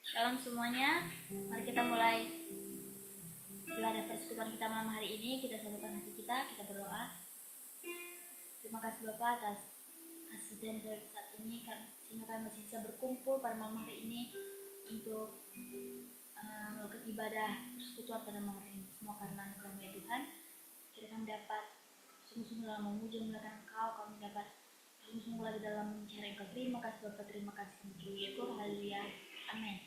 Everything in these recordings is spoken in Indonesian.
Shalom semuanya, mari kita mulai belajar persekutuan kita malam hari ini. Kita satukan hati kita berdoa. Terima kasih Bapak atas kasih dan saat ini, sehingga kami masih bisa berkumpul pada malam hari ini untuk melakukan ibadah persekutuan pada malam hari ini. Semua karena anugerah ya Tuhan. Kita kami dapat sungguh-sungguh dalam memuji memuliakan Engkau, kami dapat sungguh-sungguh lagi dalam mencari Engkau. Terima kasih Bapak, terima kasih untuk itu. Haleluya, amin.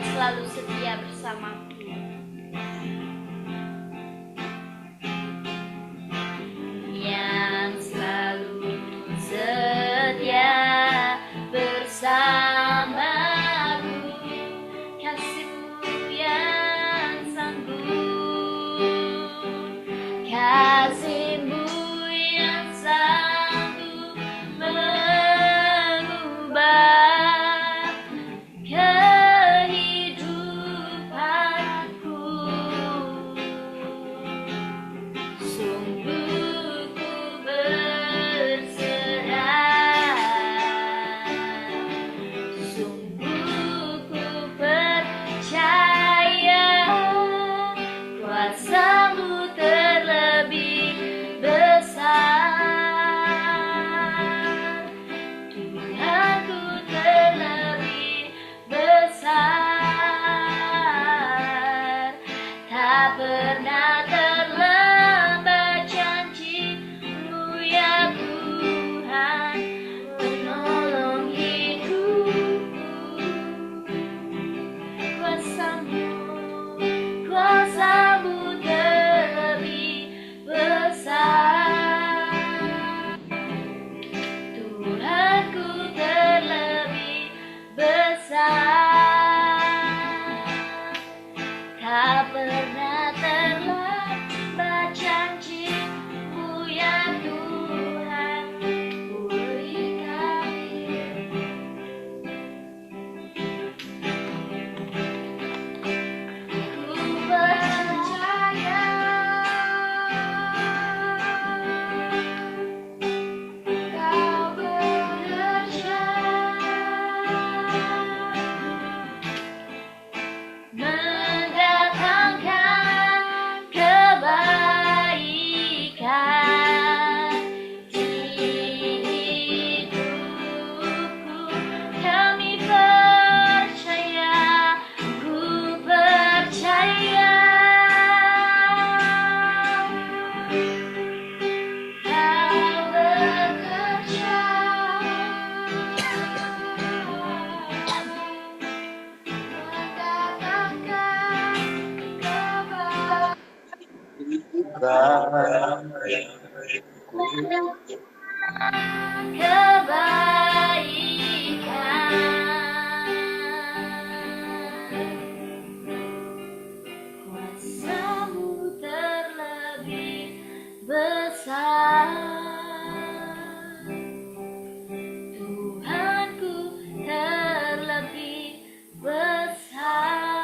Selalu setia bersamaku. Yang selalu setia bersamaku, kasih-Mu yang sanggup, kasih-Mu yang sanggup mengubah Kuasamu terlebih besar, Tuhanku terlebih besar.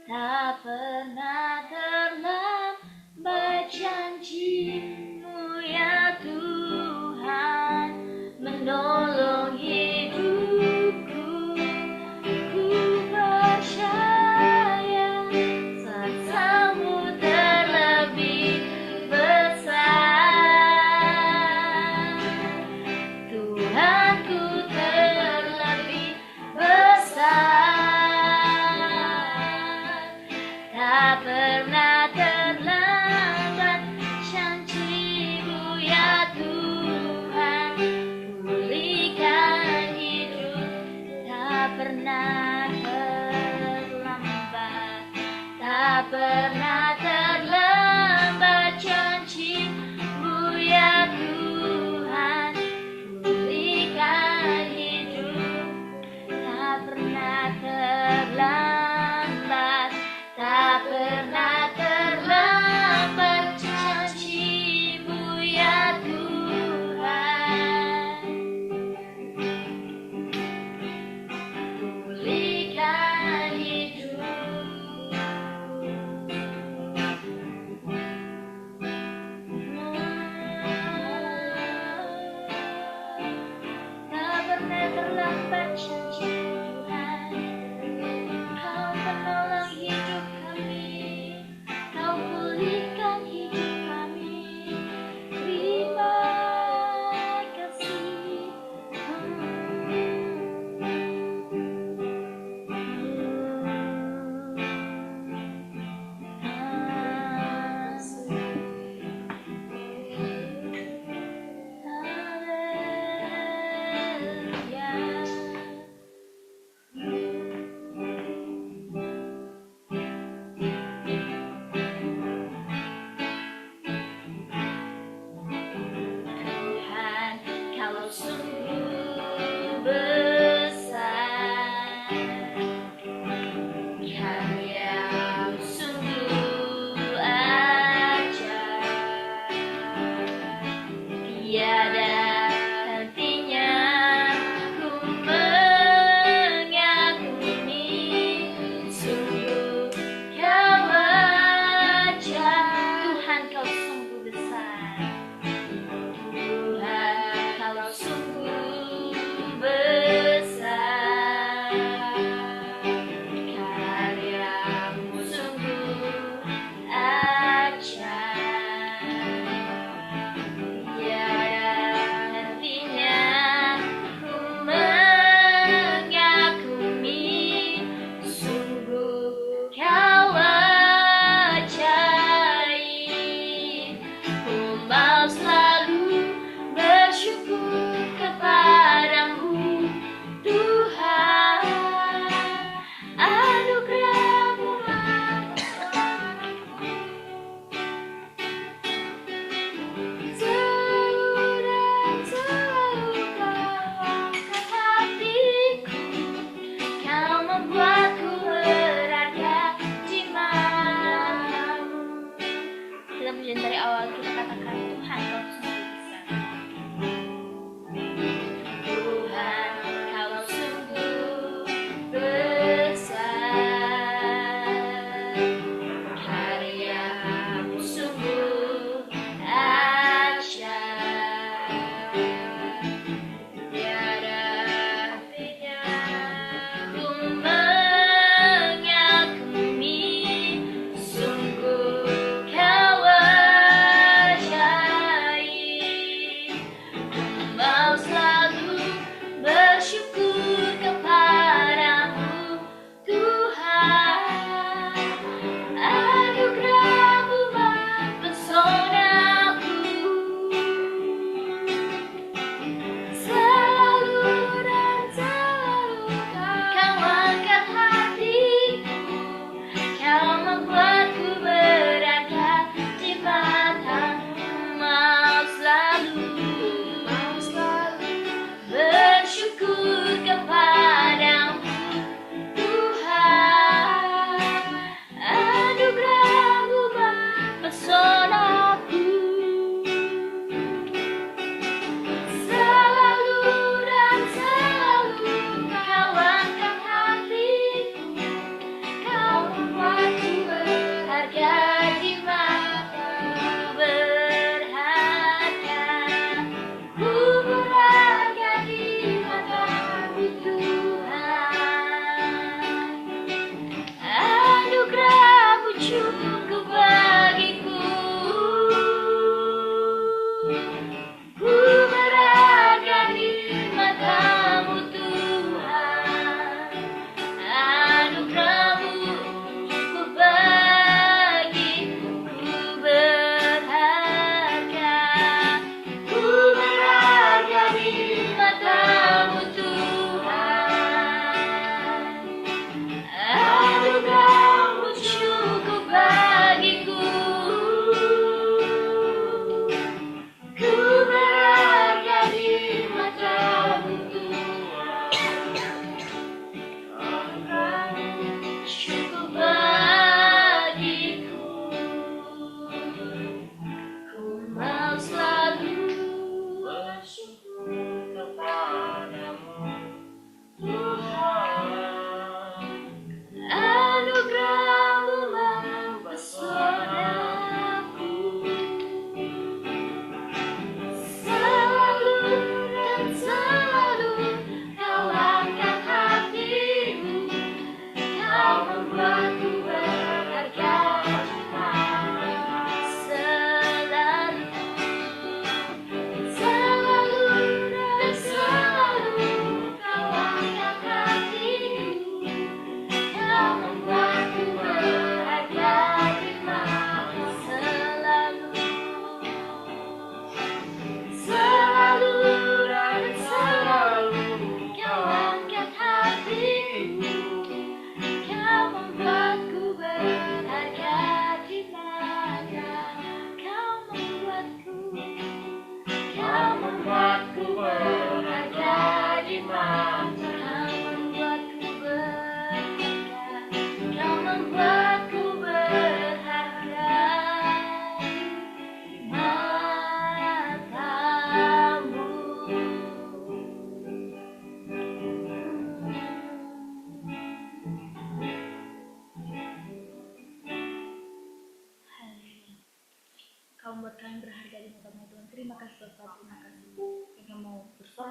Tak pernah terlambat janji-Mu ya Tuhan, menolong hidupku. Ku percaya kuasa-Mu terlebih besar, Tuhanku terlebih besar. Tak pernah terlambat janji-Mu ya Tuhan, pulihkan hidup. Tak pernah terlambat, tak pernah terlambat janji-Mu ya Tuhan, pulihkan hidup. Tak pernah terlambat, tak pernah terlambat janji-Mu ya Tuhan, pulihkan hidup. Tak pernah terlambat janji Tuhan, Kau menolong hidup kami, Kau pulihkan hidup kami. Terima kasih. Tuhan, kalau sungguh besar, karya-Mu sungguh ajaib, tiada hentinya ku mengagumi. Sungguh Kau ajaib, Tuhan, Kau sungguh besar. Tuhan, kalau sungguh besar, karya-Mu sungguh ajaib, tiada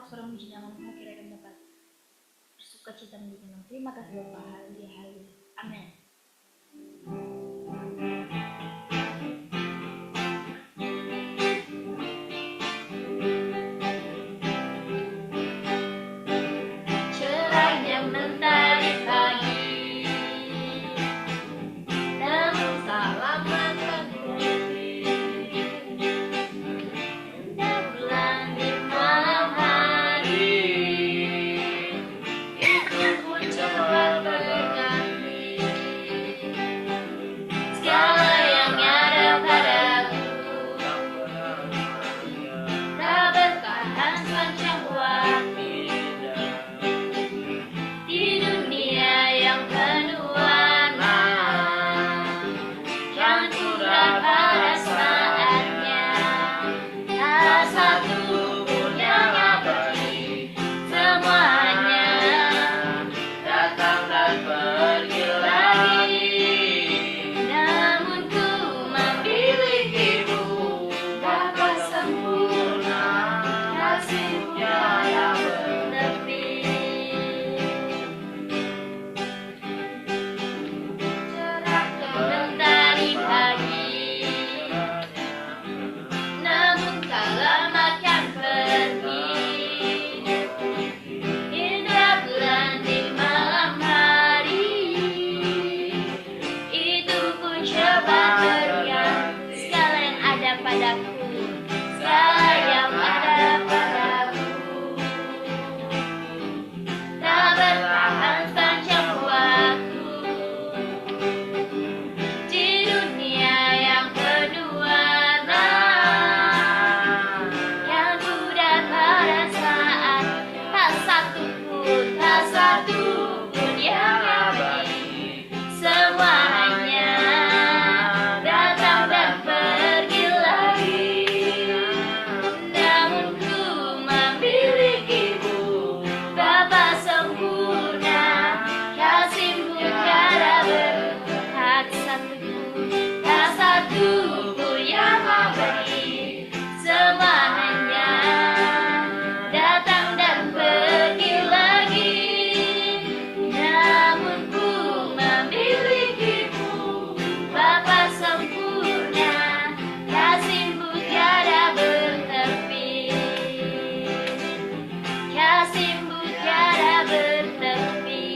suara muji nama-Mu, kiranya kami dapat bersuka cita menjadi Nama. Terima kasih Bapa, haleluya, haleluya. Amin. Cerahnya mentari pagi, namun salam makan kopi. Indah bulan di malam hari, itu pun coba berganti. Segala yang ada padaku tak bertahan sepanjang waktu. Di dunia yang penuh warna, yang indah pada saatnya, tak satu pun yang abadi. Semuanya datang dan pergi lagi, namun ku memilikimu, Bapa sempurna, kasih-Mu tiada bertepi. Cerahnya mentari pagi, namun tak lama akan pergi. Indah bulan di malam hari, itu pun coba berganti. Segala yang ada padaku, segala yang ada padaku, tak bertahan sepanjang waktu. Di dunia yang penuh warna, yang mudah pada saat, tak satu pun yang abadi. Semuanya datang dan pergi lagi, namun ku memilikimu, Bapa sempurna, kasih-Mu tiada berhak. Tak satu pun yang abadi. Semuanya datang dan pergi lagi, namun ku memilikimu, Bapa sempurna, kasih-Mu tiada bertepi. Kasih-Mu tiada bertepi.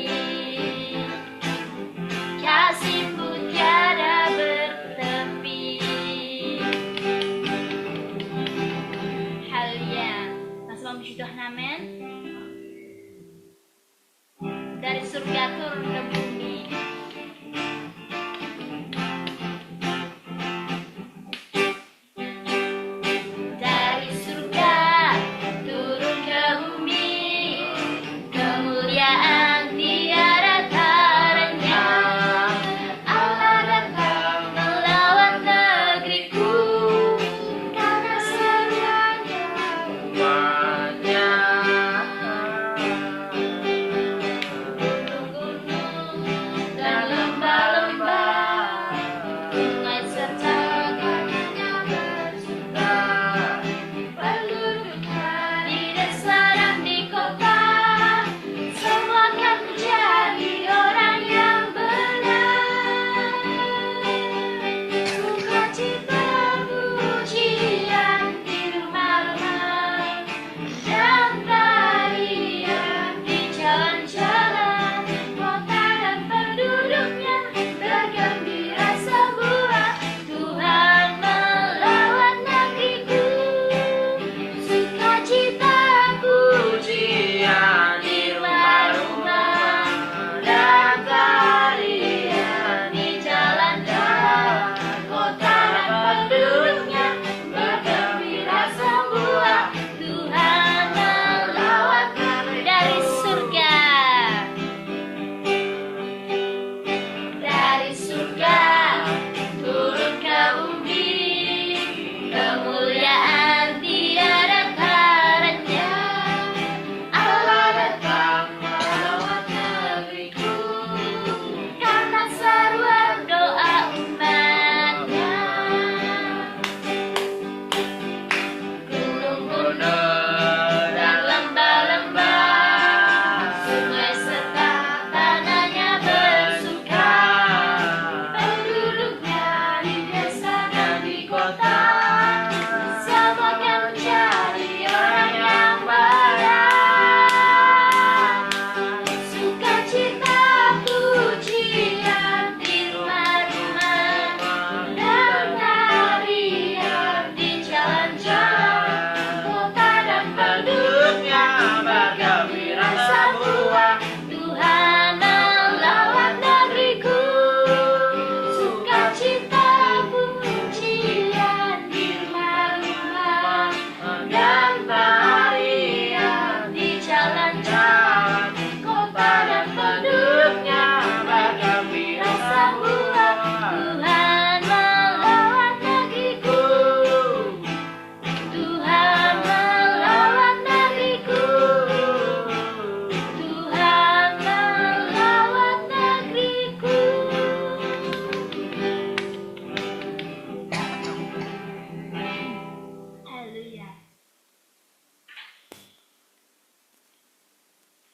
Kasih-Mu tiada bertepi. Haleluya. Masih memuji Tuhan, amin. Dari surga turun ke bumi, dari surga turun ke bumi, kemuliaan tiada taranya. Allah datang melawat negeriku, karena seruannya umatnya. Gunung-gunung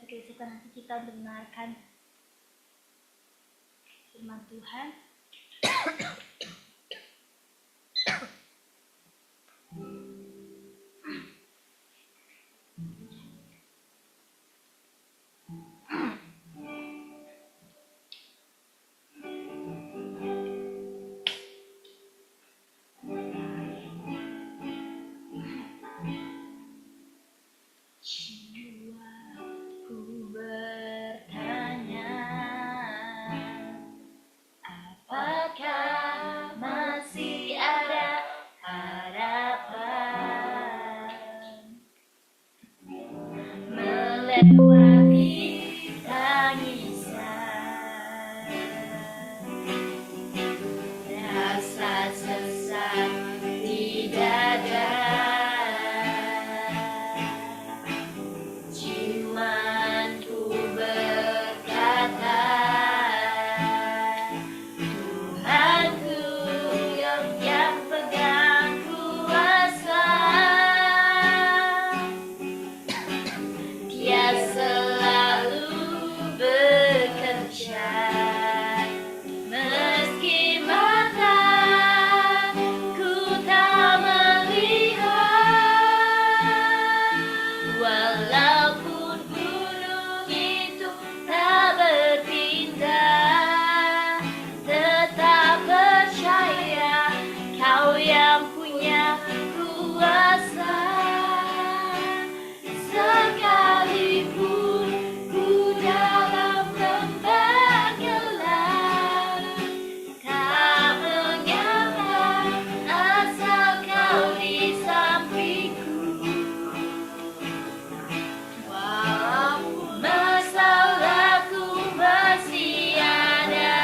keesokan hati kita untuk mendengarkan firman Tuhan. Jiwaku bertanya, apakah masih ada harapan melewati tangisan, rasa sesak di dada. Jiwaku berkata, Tuhanku yang pegang kuasa, Dia selalu bekerja, meski mataku tak melihat. Walaupun gunung itu tak berpindah, tetap percaya Kau yang punya kuasa. Sekalipun ku dalam lembah gelap, tak mengapa asal Kau di sampingku. Walaupun masalahku masih ada,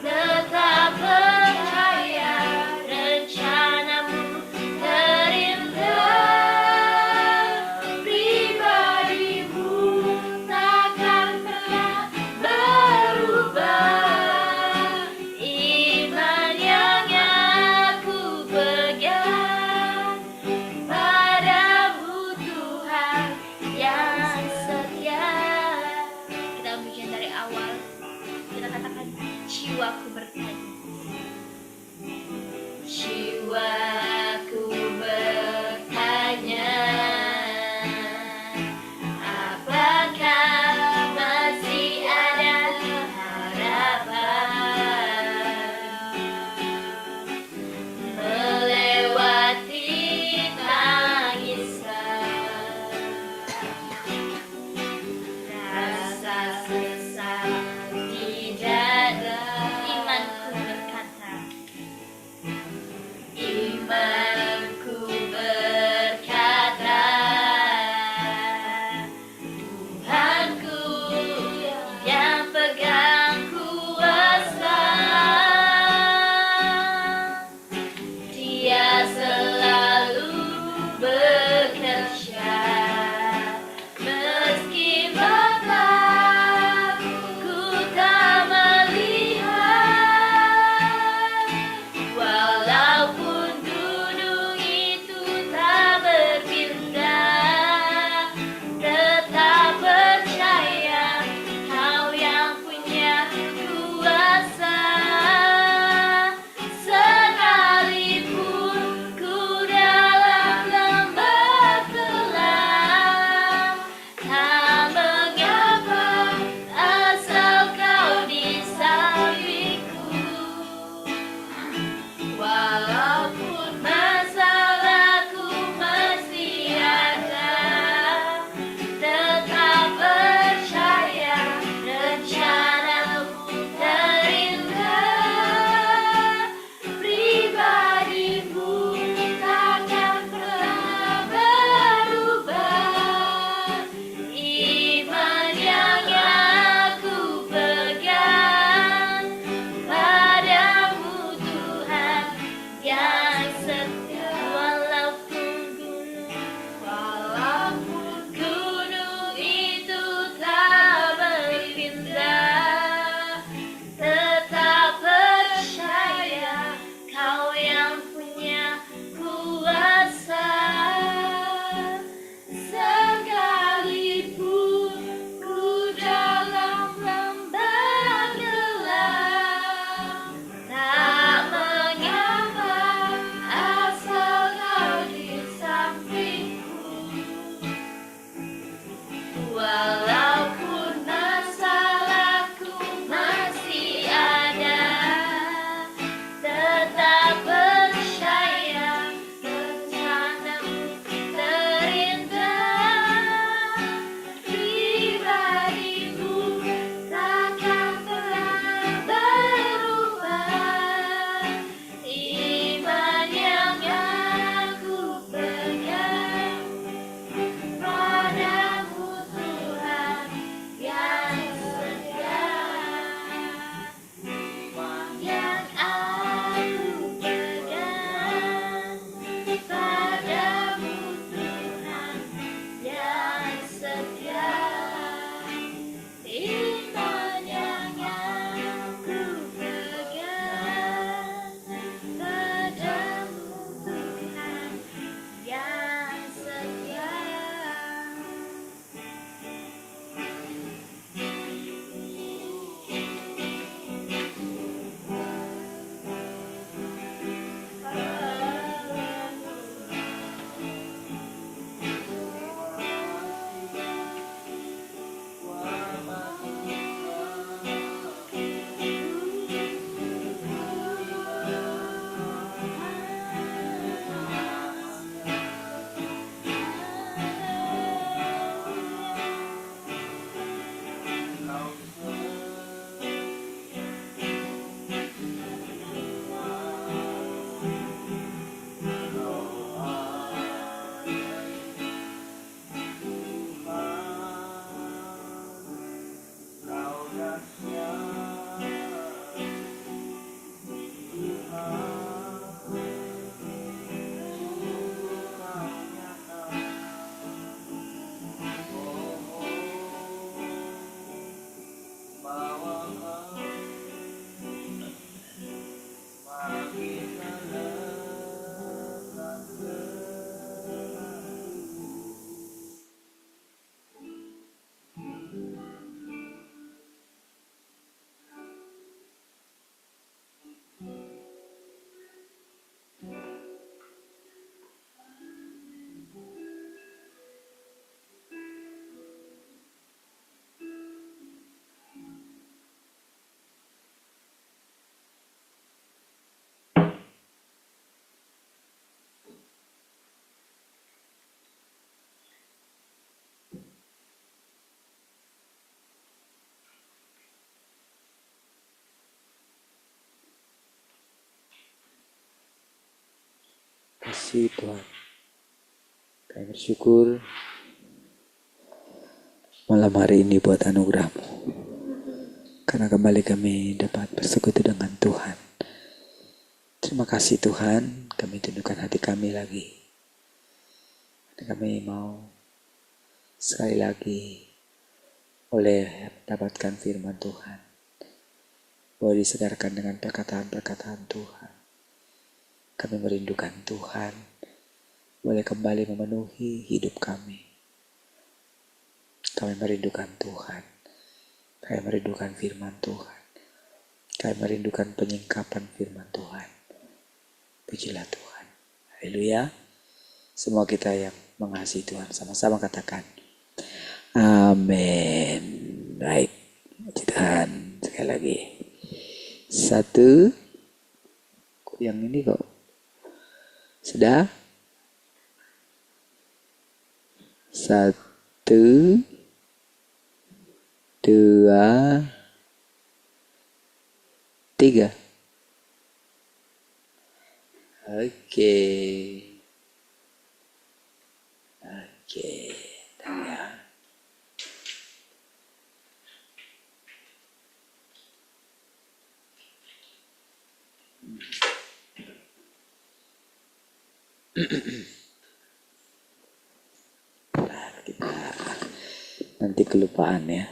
tetap percaya rencana-Mu terindah. Pribadi-Mu takkan pernah berubah. Iman yang aku pegang padamu, Tuhan yang setia. Kita ujian dari awal. Kita katakan, jiwaku bertanya. Jiwaku bertanya, apakah masih ada harapan melewati tangisan, rasa sesak di dada. Imanku berkata, imanku berkata, Tuhanku yang pegang kuasa, Dia selalu bekerja, meski mataku tak melihat. Walaupun gunung itu tak berpindah, tetap percaya Kau yang punya kuasa. Sekalipun ku dalam lembah gelap, kasih Tuhan. Kami bersyukur malam hari ini buat anugerah-Mu. Karena kembali kami dapat bersekutu dengan Tuhan. Terima kasih Tuhan, kami tundukkan hati kami lagi. Dan kami mau sekali lagi boleh mendapatkan firman Tuhan. Boleh disegarkan dengan perkataan-perkataan Tuhan. Kami merindukan Tuhan. Boleh kembali memenuhi hidup kami. Kami merindukan Tuhan. Kami merindukan firman Tuhan. Kami merindukan penyingkapan firman Tuhan. Pujilah Tuhan. Haleluya. Semua kita yang mengasihi Tuhan sama-sama katakan amin. Baik. Puji Tuhan. Sekali lagi. 1. Kok yang ini kok sudah? 1, 2, 3. Oke. Ya. Kita nanti kelupaan ya.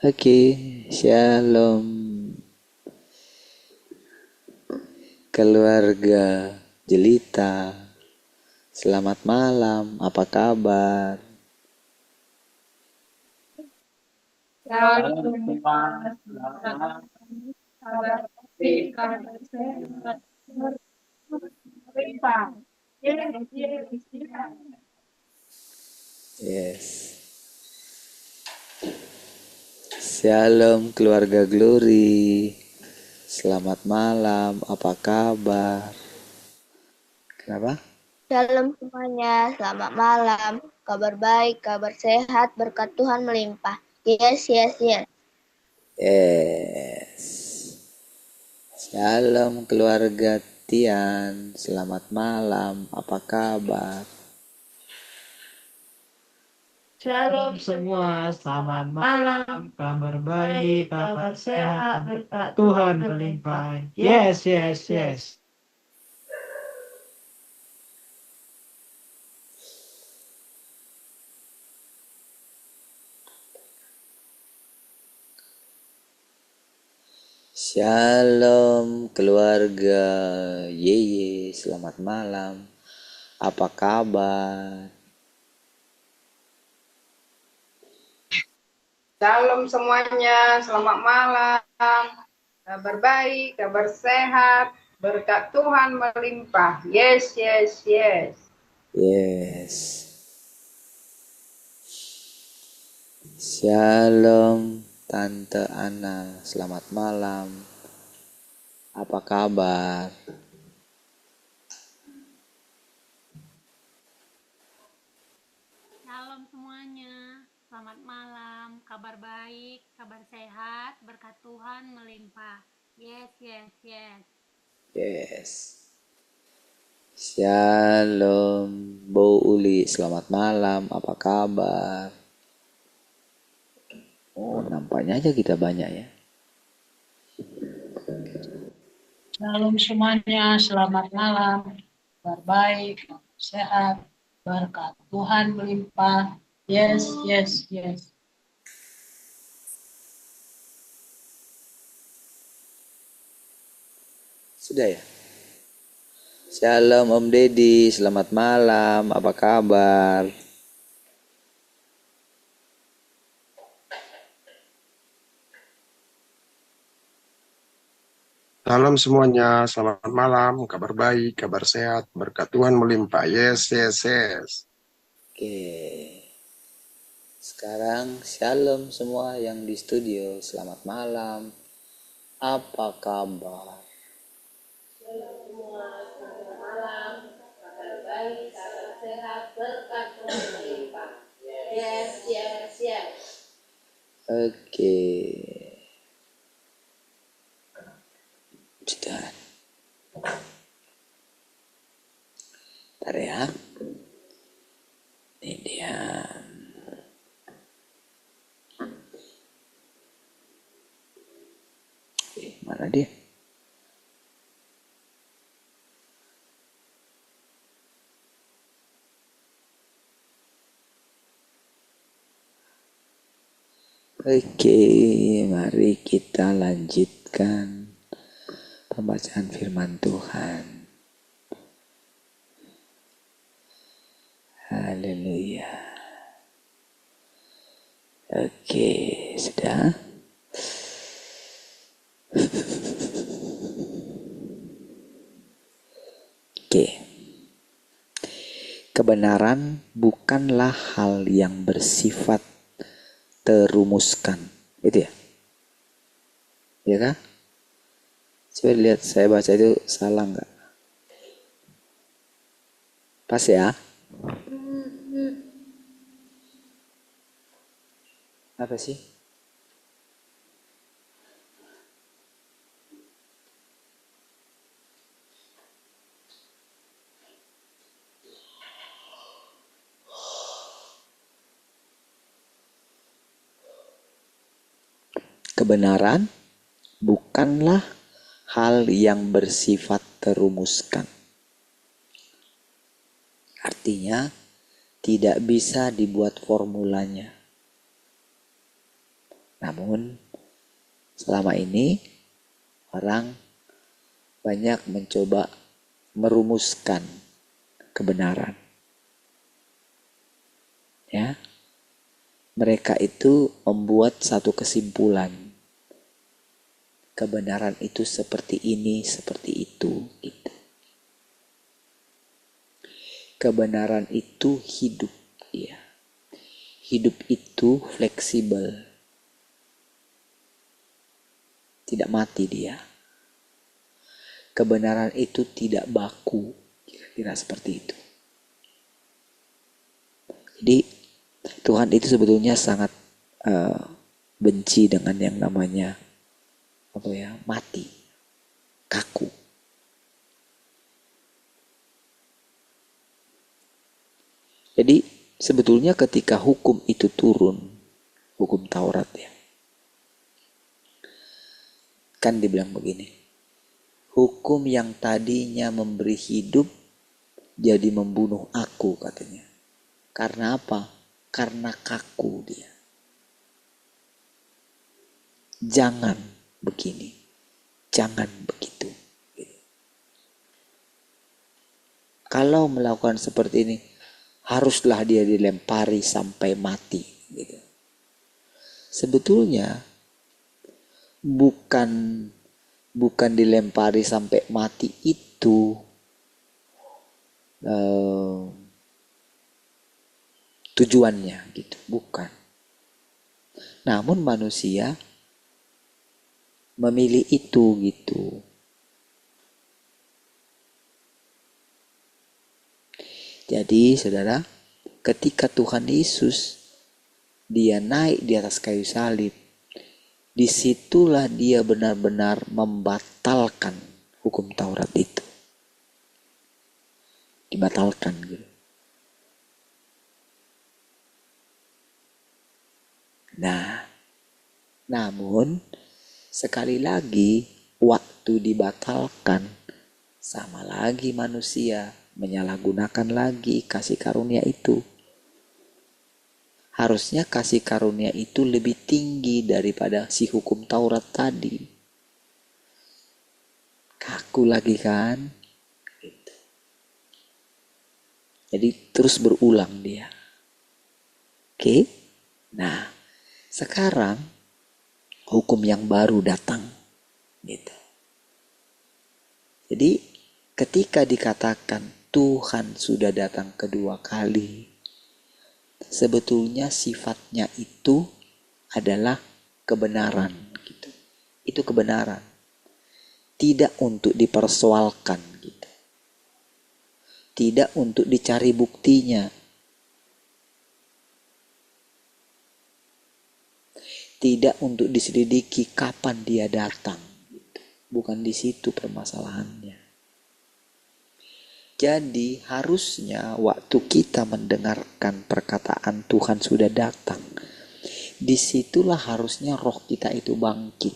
Oke, shalom keluarga jelita. Selamat malam, apa kabar? Yes. Shalom keluarga Glory. Selamat malam, apa kabar? Kenapa? Shalom semuanya, selamat malam. Kabar baik, kabar sehat, berkat Tuhan melimpah. Yes. Yes. Shalom keluarga Tian. Selamat malam, apa kabar? Shalom semua, selamat malam, kabar baik, kabar sehat, berkat Tuhan melimpah. Yes. Shalom keluarga Yeye, selamat malam. Apa kabar? Shalom semuanya, selamat malam. Kabar baik, kabar sehat, berkat Tuhan melimpah. Yes. Yes. Shalom Tante Ana, selamat malam. Apa kabar? Shalom semuanya, selamat malam, kabar baik, kabar sehat, berkat Tuhan melimpah. Yes. Yes. Shalom Bo Uli, selamat malam. Apa kabar? Oh, nampaknya aja kita banyak ya. Shalom semuanya, selamat malam, kabar baik, kabar sehat, berkat Tuhan melimpah. Yes. Sudah ya? Shalom Om Deddy, selamat malam. Apa kabar? Salam semuanya, selamat malam, kabar baik, kabar sehat, berkat Tuhan melimpah. Yes. Oke. Sekarang shalom semua yang di studio, selamat malam. Apa kabar? Shalom semua, selamat malam. Kabar baik, kabar sehat, berkat Tuhan melimpah. Yes, yes, yes. Oke. Sudah. Bentar ya. Ini dia. Mana dia? Oke, mari kita lanjutkan pembacaan firman Tuhan. Haleluya. Oke, sudah. Oke. Kebenaran bukanlah hal yang bersifat terumuskan. Itu ya? Ya kan? Coba lihat saya baca itu salah nggak? Pas ya? Apa sih? Kebenaran bukanlah hal yang bersifat terumuskan. Artinya tidak bisa dibuat formulanya. Namun selama ini orang banyak mencoba merumuskan kebenaran. Ya. Mereka itu membuat satu kesimpulan. Kebenaran itu seperti ini, seperti itu, gitu. Kebenaran itu hidup, ya. Hidup itu fleksibel. Tidak mati dia. Kebenaran itu tidak baku, tidak seperti itu. Jadi Tuhan itu sebetulnya sangat benci dengan yang namanya mati, kaku. Jadi sebetulnya ketika hukum itu turun, hukum Taurat ya, kan dibilang begini, hukum yang tadinya memberi hidup jadi membunuh aku katanya. Karena apa? Karena kaku dia. Jangan begini, jangan begitu. Kalau melakukan seperti ini, haruslah dia dilempari sampai mati. Gitu. Sebetulnya bukan dilempari sampai mati itu tujuannya gitu, bukan. Namun manusia memilih itu gitu. Jadi saudara, ketika Tuhan Yesus dia naik di atas kayu salib, disitulah dia benar-benar membatalkan hukum Taurat itu. Dibatalkan gitu. Nah, namun sekali lagi waktu dibatalkan, sama lagi manusia menyalahgunakan lagi kasih karunia itu. Harusnya kasih karunia itu lebih tinggi daripada si hukum Taurat tadi. Kaku lagi kan? Gitu. Jadi terus berulang dia. Oke? Nah, sekarang hukum yang baru datang. Gitu. Jadi ketika dikatakan Tuhan sudah datang kedua kali, sebetulnya sifatnya itu adalah kebenaran gitu. Itu kebenaran. Tidak untuk dipersoalkan gitu. Tidak untuk dicari buktinya. Tidak untuk diselidiki kapan dia datang gitu. Bukan di situ permasalahannya. Jadi harusnya waktu kita mendengarkan perkataan Tuhan sudah datang, disitulah harusnya roh kita itu bangkit.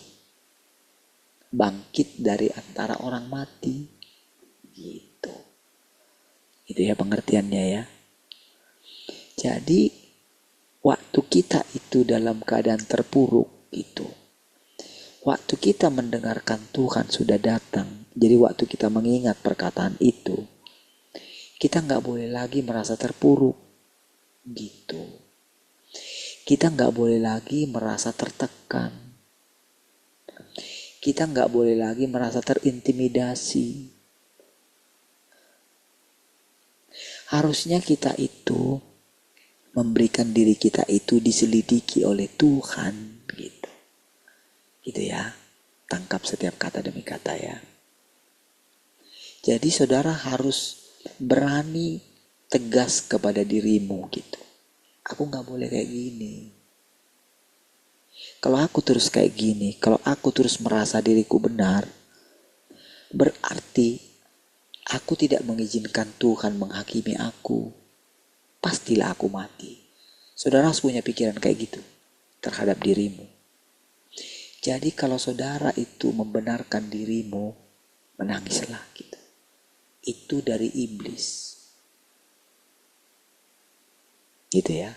Bangkit dari antara orang mati. Gitu. Itu ya pengertiannya ya. Jadi waktu kita itu dalam keadaan terpuruk itu. Waktu kita mendengarkan Tuhan sudah datang. Jadi waktu kita mengingat perkataan itu, kita nggak boleh lagi merasa terpuruk, gitu. Kita nggak boleh lagi merasa tertekan. Kita nggak boleh lagi merasa terintimidasi. Harusnya kita itu memberikan diri kita itu diselidiki oleh Tuhan, gitu. Gitu ya. Tangkap setiap kata demi kata ya. Jadi saudara harus berani tegas kepada dirimu gitu. Aku gak boleh kayak gini. Kalau aku terus kayak gini, kalau aku terus merasa diriku benar, berarti aku tidak mengizinkan Tuhan menghakimi aku. Pastilah aku mati. Saudara harus punya pikiran kayak gitu terhadap dirimu. Jadi kalau saudara itu membenarkan dirimu, menangislah gitu. Itu dari iblis. Gitu ya.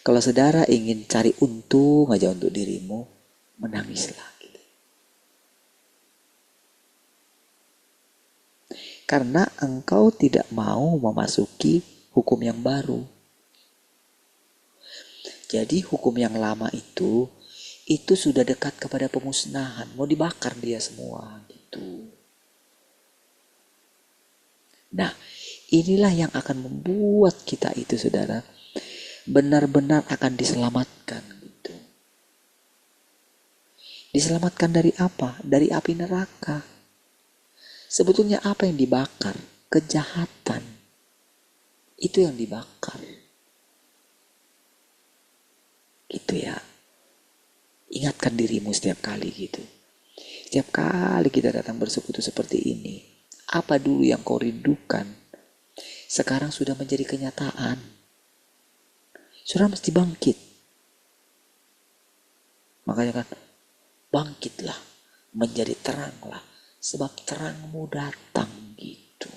Kalau saudara ingin cari untung aja untuk dirimu, menangislah gitu. Karena engkau tidak mau memasuki hukum yang baru. Jadi hukum yang lama itu sudah dekat kepada pemusnahan, mau dibakar dia semua gitu. Nah, inilah yang akan membuat kita itu, saudara, benar-benar akan diselamatkan gitu. Diselamatkan dari apa? Dari api neraka. Sebetulnya apa yang dibakar? Kejahatan. Itu yang dibakar. Gitu ya. Ingatkan dirimu setiap kali gitu. Setiap kali kita datang bersekutu seperti ini, apa dulu yang kau rindukan, sekarang sudah menjadi kenyataan. Saudara mesti bangkit. Makanya kan, bangkitlah, menjadi teranglah, sebab terangmu datang gitu.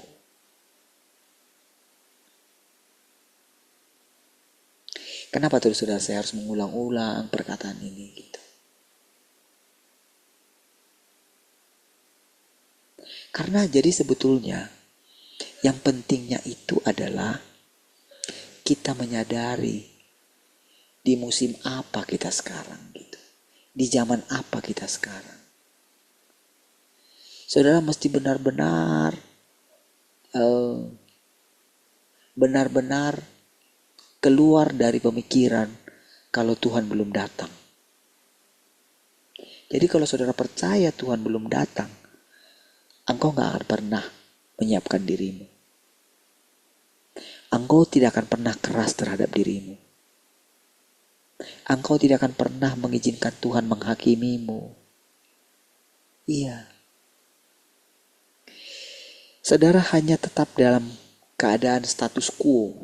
Kenapa terus saudara saya harus mengulang-ulang perkataan ini gitu? Karena jadi sebetulnya yang pentingnya itu adalah kita menyadari di musim apa kita sekarang gitu. Di zaman apa kita sekarang. Saudara mesti benar-benar keluar dari pemikiran kalau Tuhan belum datang. Jadi kalau saudara percaya Tuhan belum datang, engkau gak akan pernah menyiapkan dirimu. Engkau tidak akan pernah keras terhadap dirimu. Engkau tidak akan pernah mengizinkan Tuhan menghakimimu. Iya. Saudara hanya tetap dalam keadaan status quo.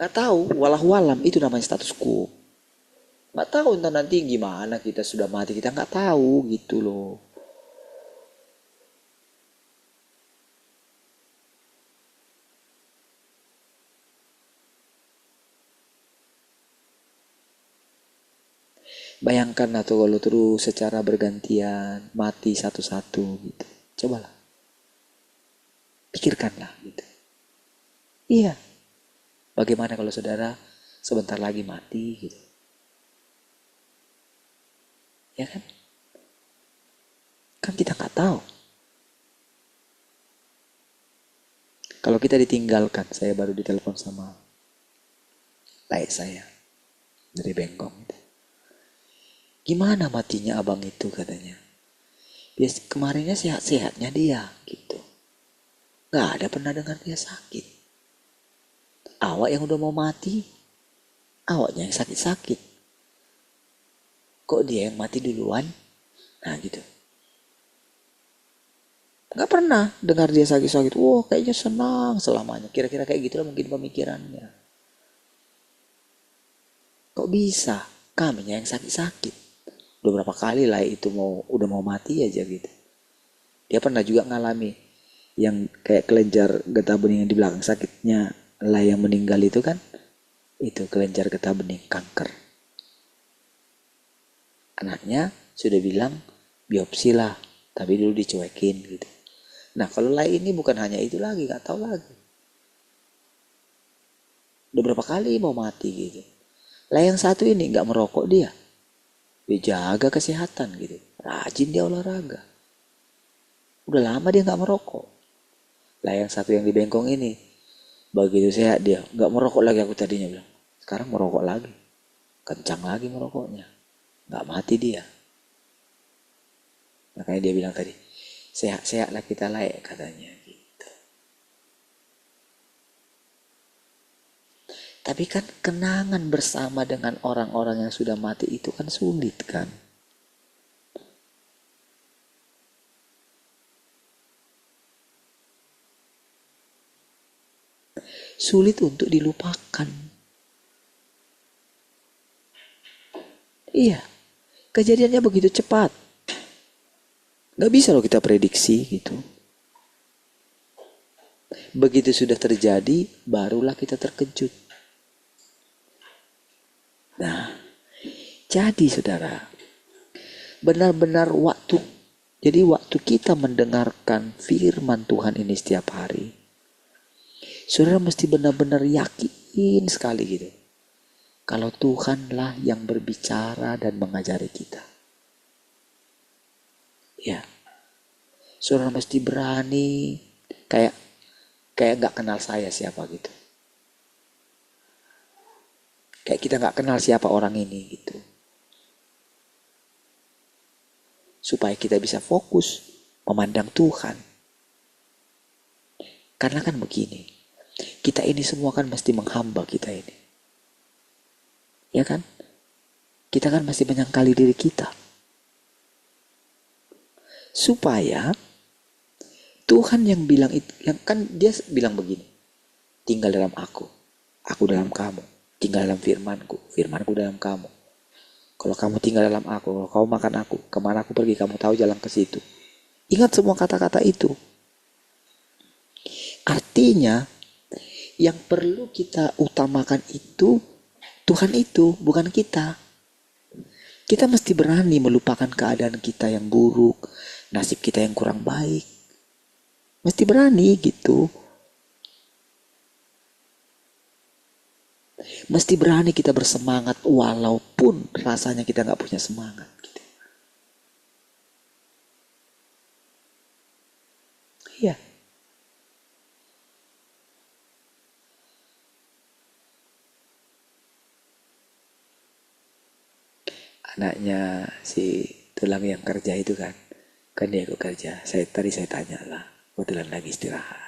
Gak tahu, walau-walam itu namanya status quo. Gak tahu entah nanti gimana kita sudah mati, kita gak tahu gitu loh. Bayangkan atau kalau terus secara bergantian mati satu-satu gitu. Cobalah. Pikirkanlah gitu. Iya. Bagaimana kalau saudara sebentar lagi mati gitu. Ya kan? Kan kita gak tahu. Kalau kita ditinggalkan, saya baru ditelepon sama baik saya dari Bengkong. Gimana matinya abang itu katanya. Kemarinnya sehat-sehatnya dia gitu. Gak ada pernah dengar dia sakit. Awak yang udah mau mati, awaknya yang sakit-sakit. Kok dia yang mati duluan? Nah gitu. Gak pernah dengar dia sakit-sakit. Wah kayaknya senang selamanya. Kira-kira kayak gitu lah mungkin pemikirannya. Kok bisa? Kaminya yang sakit-sakit. Udah berapa kali lah itu udah mau mati aja gitu. Dia pernah juga ngalami yang kayak kelenjar getah bening yang di belakang sakitnya lah yang meninggal itu kan. Itu kelenjar getah bening kanker. Anaknya sudah bilang biopsi lah. Tapi dulu dicuekin gitu. Nah kalau lain ini bukan hanya itu lagi. Gak tahu lagi. Udah berapa kali mau mati gitu. Lah yang satu ini gak merokok dia. Dia jaga kesehatan gitu. Rajin dia olahraga. Udah lama dia gak merokok. Lah yang satu yang di Bengkong ini. Begitu sehat dia. Gak merokok lagi aku tadinya bilang. Sekarang merokok lagi. Kencang lagi merokoknya. Gak mati dia. Makanya dia bilang tadi. Sehat-sehat lah kita layak katanya. Tapi kan kenangan bersama dengan orang-orang yang sudah mati itu kan sulit kan. Sulit untuk dilupakan. Iya, kejadiannya begitu cepat. Gak bisa loh kita prediksi gitu. Begitu sudah terjadi, barulah kita terkejut. Nah, jadi saudara, benar-benar jadi waktu kita mendengarkan firman Tuhan ini setiap hari, saudara mesti benar-benar yakin sekali gitu. Kalau Tuhanlah yang berbicara dan mengajari kita. Ya, saudara mesti berani, kayak gak kenal saya siapa gitu. Kayak kita gak kenal siapa orang ini gitu. Supaya kita bisa fokus memandang Tuhan. Karena kan begini, kita ini semua kan mesti menghamba kita ini. Ya kan? Kita kan mesti menyangkali diri kita. Supaya Tuhan yang bilang itu, yang kan dia bilang begini, tinggal dalam aku dalam kamu. Tinggal dalam firmanku dalam kamu. Kalau kamu tinggal dalam aku, kalau kamu makan aku, kemana aku pergi kamu tahu jalan ke situ. Ingat semua kata-kata itu. Artinya, yang perlu kita utamakan itu, Tuhan itu, bukan kita. Kita mesti berani melupakan keadaan kita yang buruk, nasib kita yang kurang baik. Mesti berani gitu. Mesti berani kita bersemangat walaupun rasanya kita gak punya semangat gitu. Iya. Anaknya si tulang yang kerja itu kan dia ikut kerja. Tadi saya tanya lah, kebetulan lagi istirahat.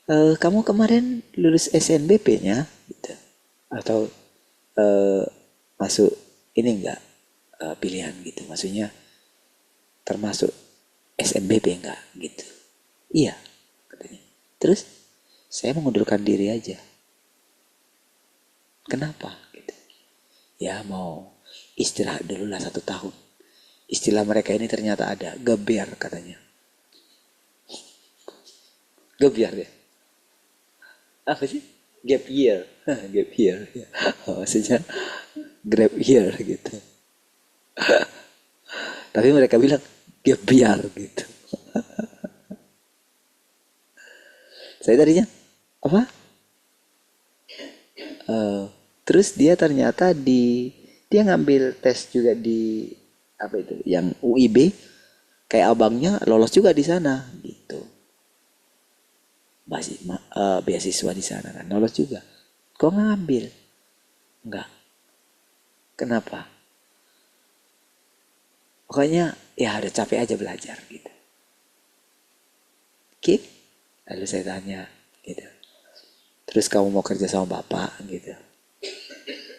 Kamu kemarin lulus SNBP-nya gitu. Atau masuk ini enggak pilihan gitu, maksudnya termasuk SNBP enggak gitu. Iya katanya. Terus saya mengundurkan diri aja. Kenapa gitu? Ya mau istirahat dulu lah 1 tahun. Istilah mereka ini ternyata ada, gebiar katanya. Gebiar ya. Apa sih? Gap year. Gap year. Ya. Maksudnya grab year gitu. Tapi mereka bilang gap year gitu. Saya tadinya apa? Terus dia ternyata dia ngambil tes juga di apa itu? Yang UIB, kayak abangnya lolos juga di sana gitu. beasiswa di sana kan, lolos juga. Kok nggak ngambil? Enggak. Kenapa? Pokoknya ya udah capek aja belajar gitu. Oke? Lalu saya tanya gitu. Terus kamu mau kerja sama bapak gitu?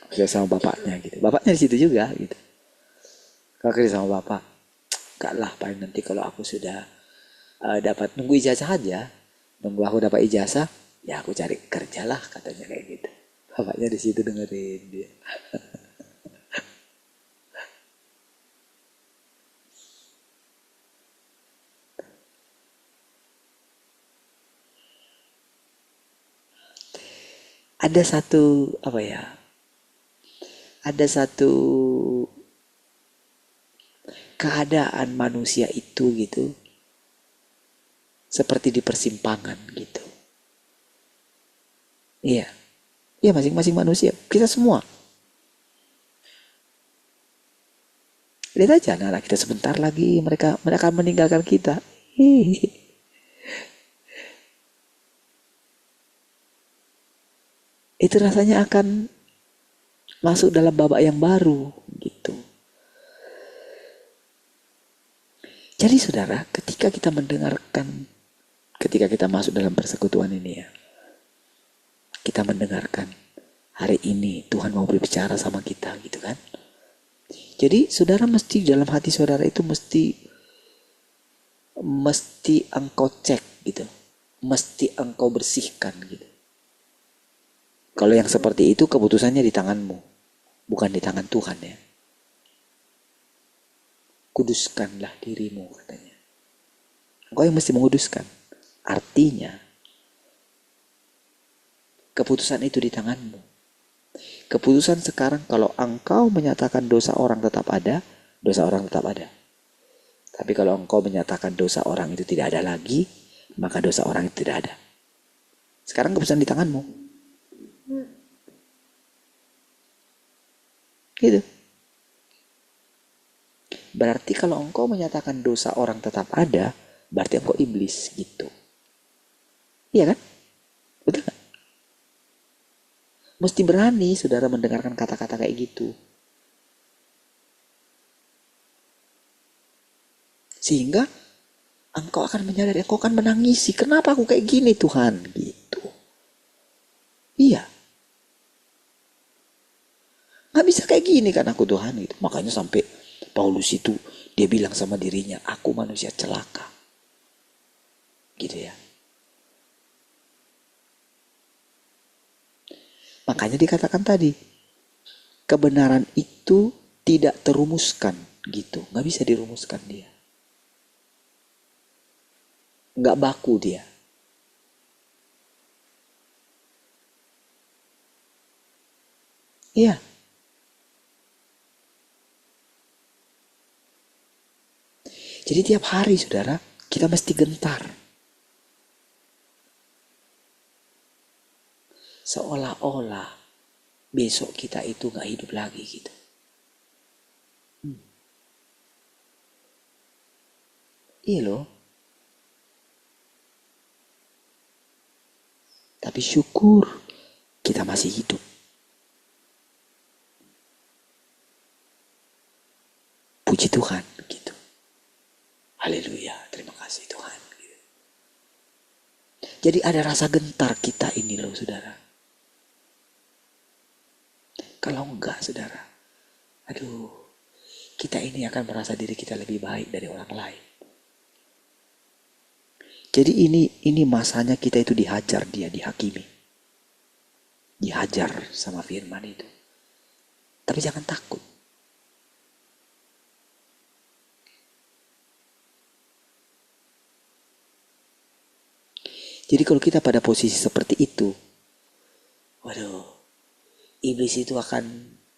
Kerja sama bapaknya gitu. Bapaknya di situ juga gitu. Kalau kerja sama bapak, enggak lah, paling nanti kalau aku sudah dapat, nunggu ijazah aja. Nunggu aku dapat ijazah, ya aku cari kerja lah, katanya kayak gitu. Bapaknya di situ dengerin dia. Ada satu apa ya? Ada satu keadaan manusia itu gitu, seperti di persimpangan gitu. Iya. Iya, masing-masing manusia, kita semua. Lihat aja anak-anak kita sebentar lagi mereka akan meninggalkan kita. Itu rasanya akan masuk dalam babak yang baru gitu. Jadi saudara, ketika kita masuk dalam persekutuan ini ya, kita mendengarkan hari ini Tuhan mau berbicara sama kita gitu kan. Jadi saudara mesti dalam hati saudara itu mesti engkau cek gitu. Mesti engkau bersihkan gitu. Kalau yang seperti itu keputusannya di tanganmu, bukan di tangan Tuhan ya. Kuduskanlah dirimu katanya. Engkau yang mesti menguduskan. Artinya keputusan itu di tanganmu. Keputusan sekarang kalau engkau menyatakan dosa orang tetap ada, dosa orang tetap ada. Tapi kalau engkau menyatakan dosa orang itu tidak ada lagi, maka dosa orang itu tidak ada. Sekarang keputusan di tanganmu. Gitu. Berarti kalau engkau menyatakan dosa orang tetap ada, berarti engkau iblis gitu. Iya kan? Betul gak? Mesti berani saudara mendengarkan kata-kata kayak gitu. Sehingga engkau akan menyadari, engkau akan menangisi. Kenapa aku kayak gini Tuhan? Gitu. Iya. Gak bisa kayak gini kan aku Tuhan gitu. Makanya sampai Paulus itu dia bilang sama dirinya, aku manusia celaka. Gitu ya. Makanya dikatakan tadi, kebenaran itu tidak terumuskan gitu. Gak bisa dirumuskan dia. Gak baku dia. Iya. Jadi tiap hari saudara, kita mesti gentar. Seolah-olah besok kita itu gak hidup lagi gitu. Iya loh. Tapi syukur kita masih hidup. Puji Tuhan gitu. Haleluya, terima kasih Tuhan. Jadi ada rasa gentar kita ini loh saudara. Kalau enggak saudara, aduh, kita ini akan merasa diri kita lebih baik dari orang lain. Jadi ini masanya kita itu dihajar dia, dihakimi. Dihajar sama firman itu. Tapi jangan takut. Jadi kalau kita pada posisi seperti itu, waduh, iblis itu akan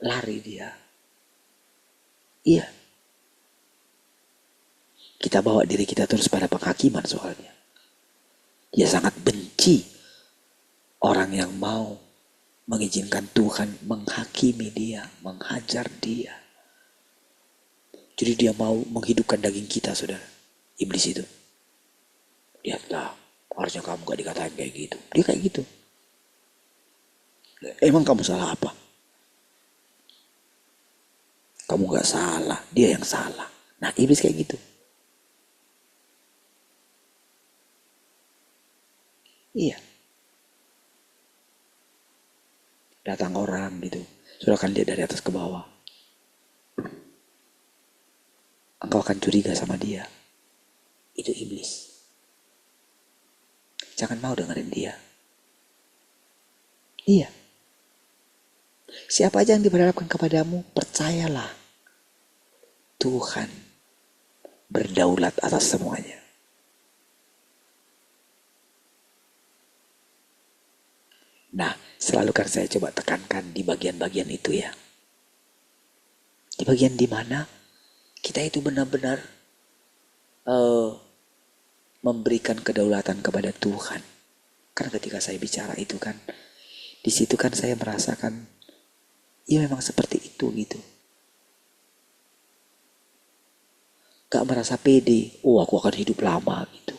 lari dia. Iya. Kita bawa diri kita terus pada penghakiman soalnya. Dia sangat benci orang yang mau mengizinkan Tuhan menghakimi dia, menghajar dia. Jadi dia mau menghidupkan daging kita, saudara. Iblis itu. Lihatlah, Harusnya kamu gak dikatain kayak gitu. Dia kayak gitu. Emang kamu salah apa? Kamu gak salah, dia yang salah. Nah, iblis kayak gitu. Iya. Datang orang gitu. Sudah akan lihat dari atas ke bawah. Engkau akan curiga sama dia. Itu iblis. Jangan mau dengerin dia. Iya. Siapa aja yang diperhadapkan kepadamu, percayalah. Tuhan berdaulat atas semuanya. Nah, selalu kan saya coba tekankan di bagian-bagian itu ya. Di bagian dimana kita itu benar-benar memberikan kedaulatan kepada Tuhan. Karena ketika saya bicara itu kan, di situ kan saya merasakan, ya memang seperti itu gitu. Gak merasa pede, oh aku akan hidup lama gitu.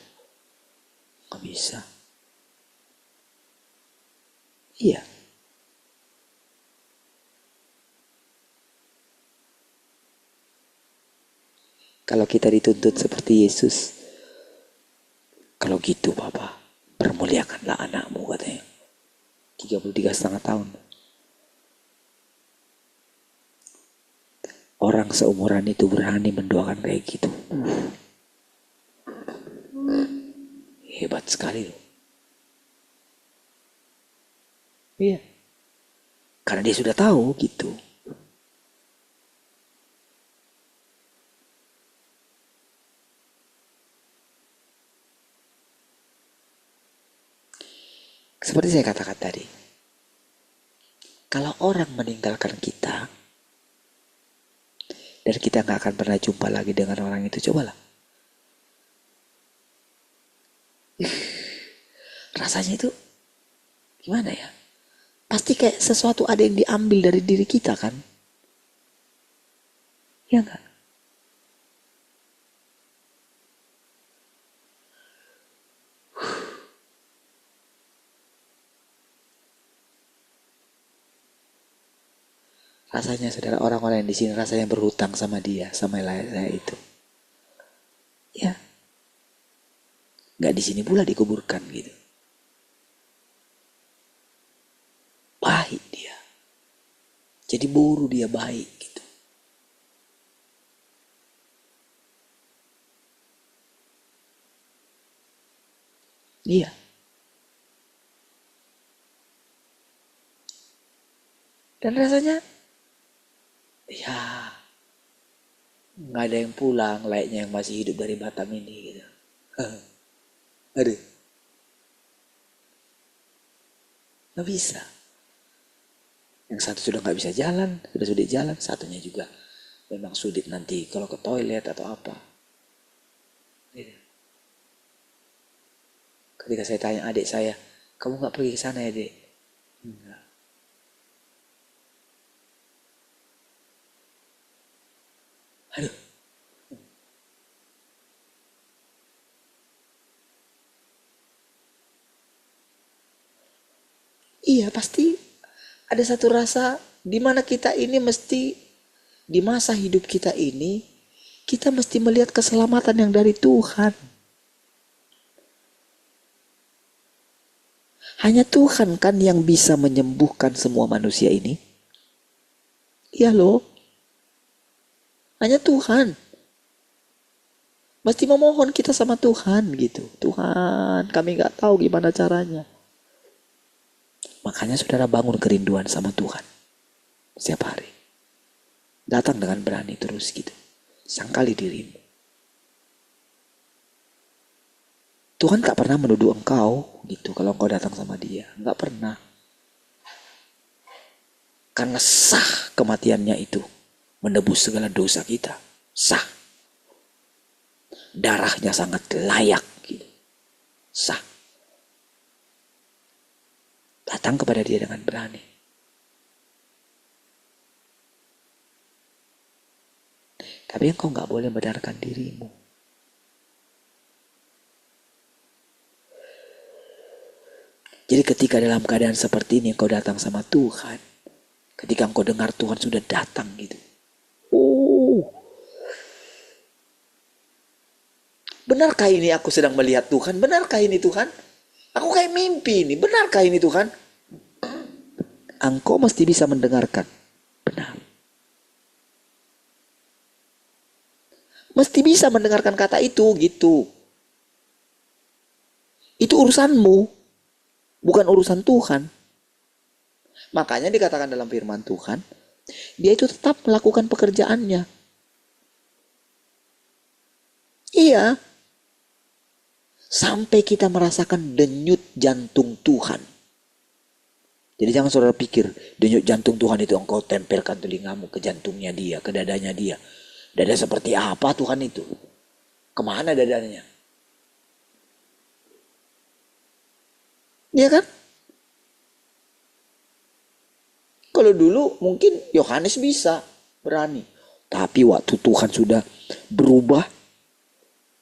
Gak bisa. Iya. Kalau kita dituntut seperti Yesus, kalau gitu Bapak, permuliakanlah anakmu katanya. 33,5 tahun. Orang seumuran itu berani mendoakan kayak gitu. Hebat sekali loh. Iya. Karena dia sudah tahu gitu. Seperti saya katakan tadi. Kalau orang meninggalkan kita, dan kita gak akan pernah jumpa lagi dengan orang itu, cobalah. Rasanya itu gimana ya? Pasti kayak sesuatu ada yang diambil dari diri kita kan? Ya gak? Rasanya saudara, orang-orang yang di sini rasanya berhutang sama dia, sama saya itu. Ya. Gak di sini pula dikuburkan gitu. Baik dia. Jadi buru dia baik gitu. Iya. Dan rasanya ya nggak ada yang pulang layaknya yang masih hidup dari Batam ini gitu. Aduh, nggak bisa. Yang satu sudah nggak bisa jalan, sudah sulit jalan, satunya juga memang sulit nanti kalau ke toilet atau apa. Gitu. Ketika saya tanya adik saya, kamu nggak pergi ke sana ya dek? Enggak. Aduh. Iya, pasti ada satu rasa di mana kita ini mesti di masa hidup kita ini kita mesti melihat keselamatan yang dari Tuhan. Hanya Tuhan kan yang bisa menyembuhkan semua manusia ini. Iya loh. Hanya Tuhan. Mesti memohon kita sama Tuhan gitu. Tuhan, kami gak tahu gimana caranya. Makanya saudara bangun kerinduan sama Tuhan. Setiap hari. Datang dengan berani terus gitu. Sangkali dirimu. Tuhan gak pernah menuduh engkau gitu kalau engkau datang sama dia. Gak pernah. Karena sah kematiannya itu. Menebus segala dosa kita. Sah. Darahnya sangat layak gitu. Sah. Datang kepada dia dengan berani. Tapi engkau gak boleh membenarkan dirimu. Jadi ketika dalam keadaan seperti ini engkau datang sama Tuhan, ketika engkau dengar Tuhan sudah datang gitu. Oh, benarkah ini aku sedang melihat Tuhan? Benarkah ini Tuhan? Aku kayak mimpi ini. Benarkah ini Tuhan? Engkau mesti bisa mendengarkan. Benar. Mesti bisa mendengarkan kata itu gitu. Itu urusanmu, bukan urusan Tuhan. Makanya dikatakan dalam firman Tuhan, dia itu tetap melakukan pekerjaannya. Iya. Sampai kita merasakan denyut jantung Tuhan. Jadi jangan saudara pikir denyut jantung Tuhan itu engkau tempelkan telingamu ke jantungnya dia, ke dadanya dia. Dada seperti apa Tuhan itu? Kemana dadanya? Iya kan? Kalau dulu mungkin Yohanes bisa berani. Tapi waktu Tuhan sudah berubah,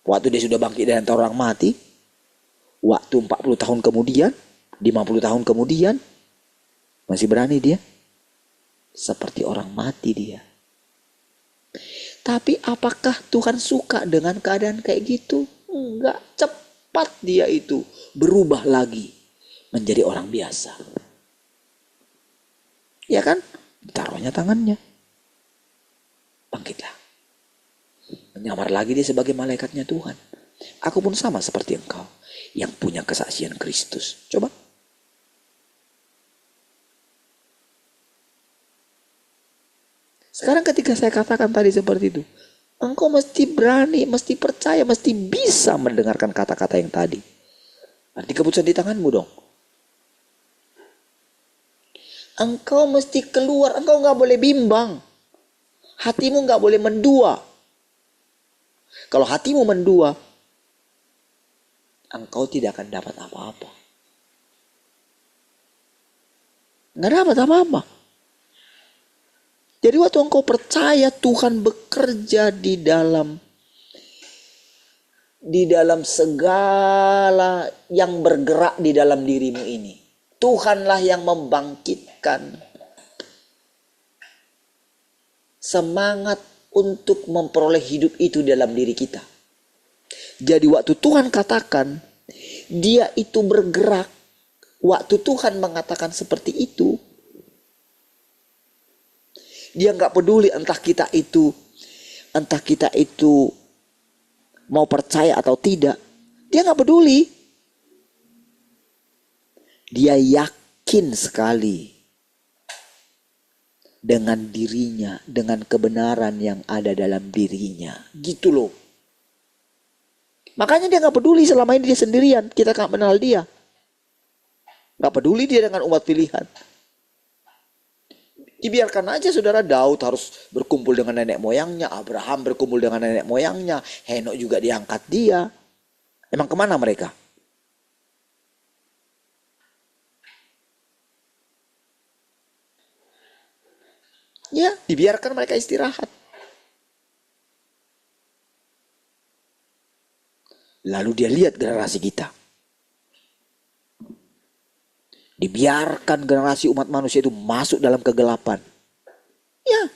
waktu dia sudah bangkit dari antara orang mati, waktu 40 tahun kemudian, 50 tahun kemudian, masih berani dia? Seperti orang mati dia. Tapi apakah Tuhan suka dengan keadaan kayak gitu? Enggak, cepat dia itu berubah lagi menjadi orang biasa. Ya kan? Taruhnya tangannya. Bangkitlah. Menyamar lagi dia sebagai malaikatnya Tuhan. Aku pun sama seperti engkau yang punya kesaksian Kristus. Coba. Sekarang ketika saya katakan tadi seperti itu, engkau mesti berani, mesti percaya, mesti bisa mendengarkan kata-kata yang tadi. Arti keputusan di tanganmu dong. Engkau mesti keluar, engkau gak boleh bimbang. Hatimu gak boleh mendua. Kalau hatimu mendua, engkau tidak akan dapat apa-apa. Gak dapat apa-apa. Jadi waktu engkau percaya Tuhan bekerja di dalam segala yang bergerak di dalam dirimu ini. Tuhanlah yang membangkitkan semangat untuk memperoleh hidup itu dalam diri kita. Jadi waktu Tuhan katakan, dia itu bergerak. Waktu Tuhan mengatakan seperti itu, dia nggak peduli entah kita itu mau percaya atau tidak. Dia nggak peduli. Dia yakin sekali dengan dirinya, dengan kebenaran yang ada dalam dirinya. Gitu loh. Makanya dia nggak peduli selama ini dia sendirian. Kita nggak kenal dia. Nggak peduli dia dengan umat pilihan. Dibiarkan aja saudara. Daud harus berkumpul dengan nenek moyangnya. Abraham berkumpul dengan nenek moyangnya. Henok juga diangkat dia. Emang kemana mereka? Ya, dibiarkan mereka istirahat. Lalu dia lihat generasi kita. Dibiarkan generasi umat manusia itu masuk dalam kegelapan. Ya.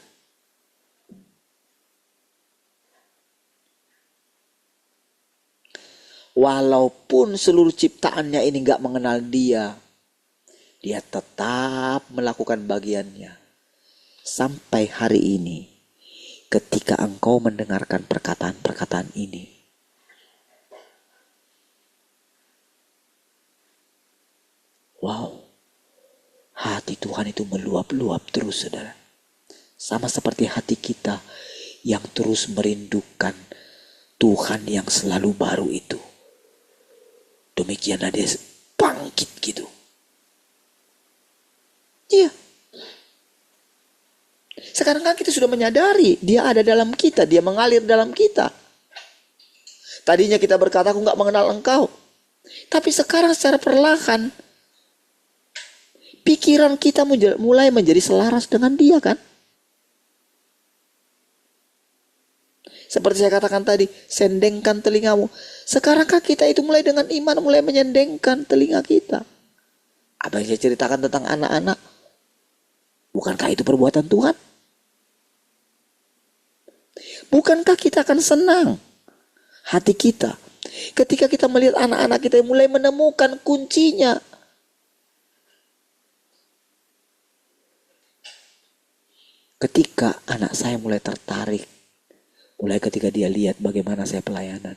Walaupun seluruh ciptaannya ini gak mengenal dia, dia tetap melakukan bagiannya. Sampai hari ini, ketika engkau mendengarkan perkataan-perkataan ini, wow, hati Tuhan itu meluap-luap terus, saudara. Sama seperti hati kita yang terus merindukan Tuhan yang selalu baru itu. Demikianlah dia bangkit gitu. Iya. Sekarang kan kita sudah menyadari dia ada dalam kita, dia mengalir dalam kita. Tadinya kita berkata, aku gak mengenal engkau. Tapi sekarang secara perlahan, pikiran kita mulai menjadi selaras dengan dia kan. Seperti saya katakan tadi, sendengkan telingamu. Sekarang kan kita itu mulai dengan iman, mulai menyendengkan telinga kita. Apa yang saya ceritakan tentang anak-anak, bukankah itu perbuatan Tuhan? Bukankah kita akan senang hati kita ketika kita melihat anak-anak kita yang mulai menemukan kuncinya? Ketika anak saya mulai tertarik, mulai ketika dia lihat bagaimana saya pelayanan.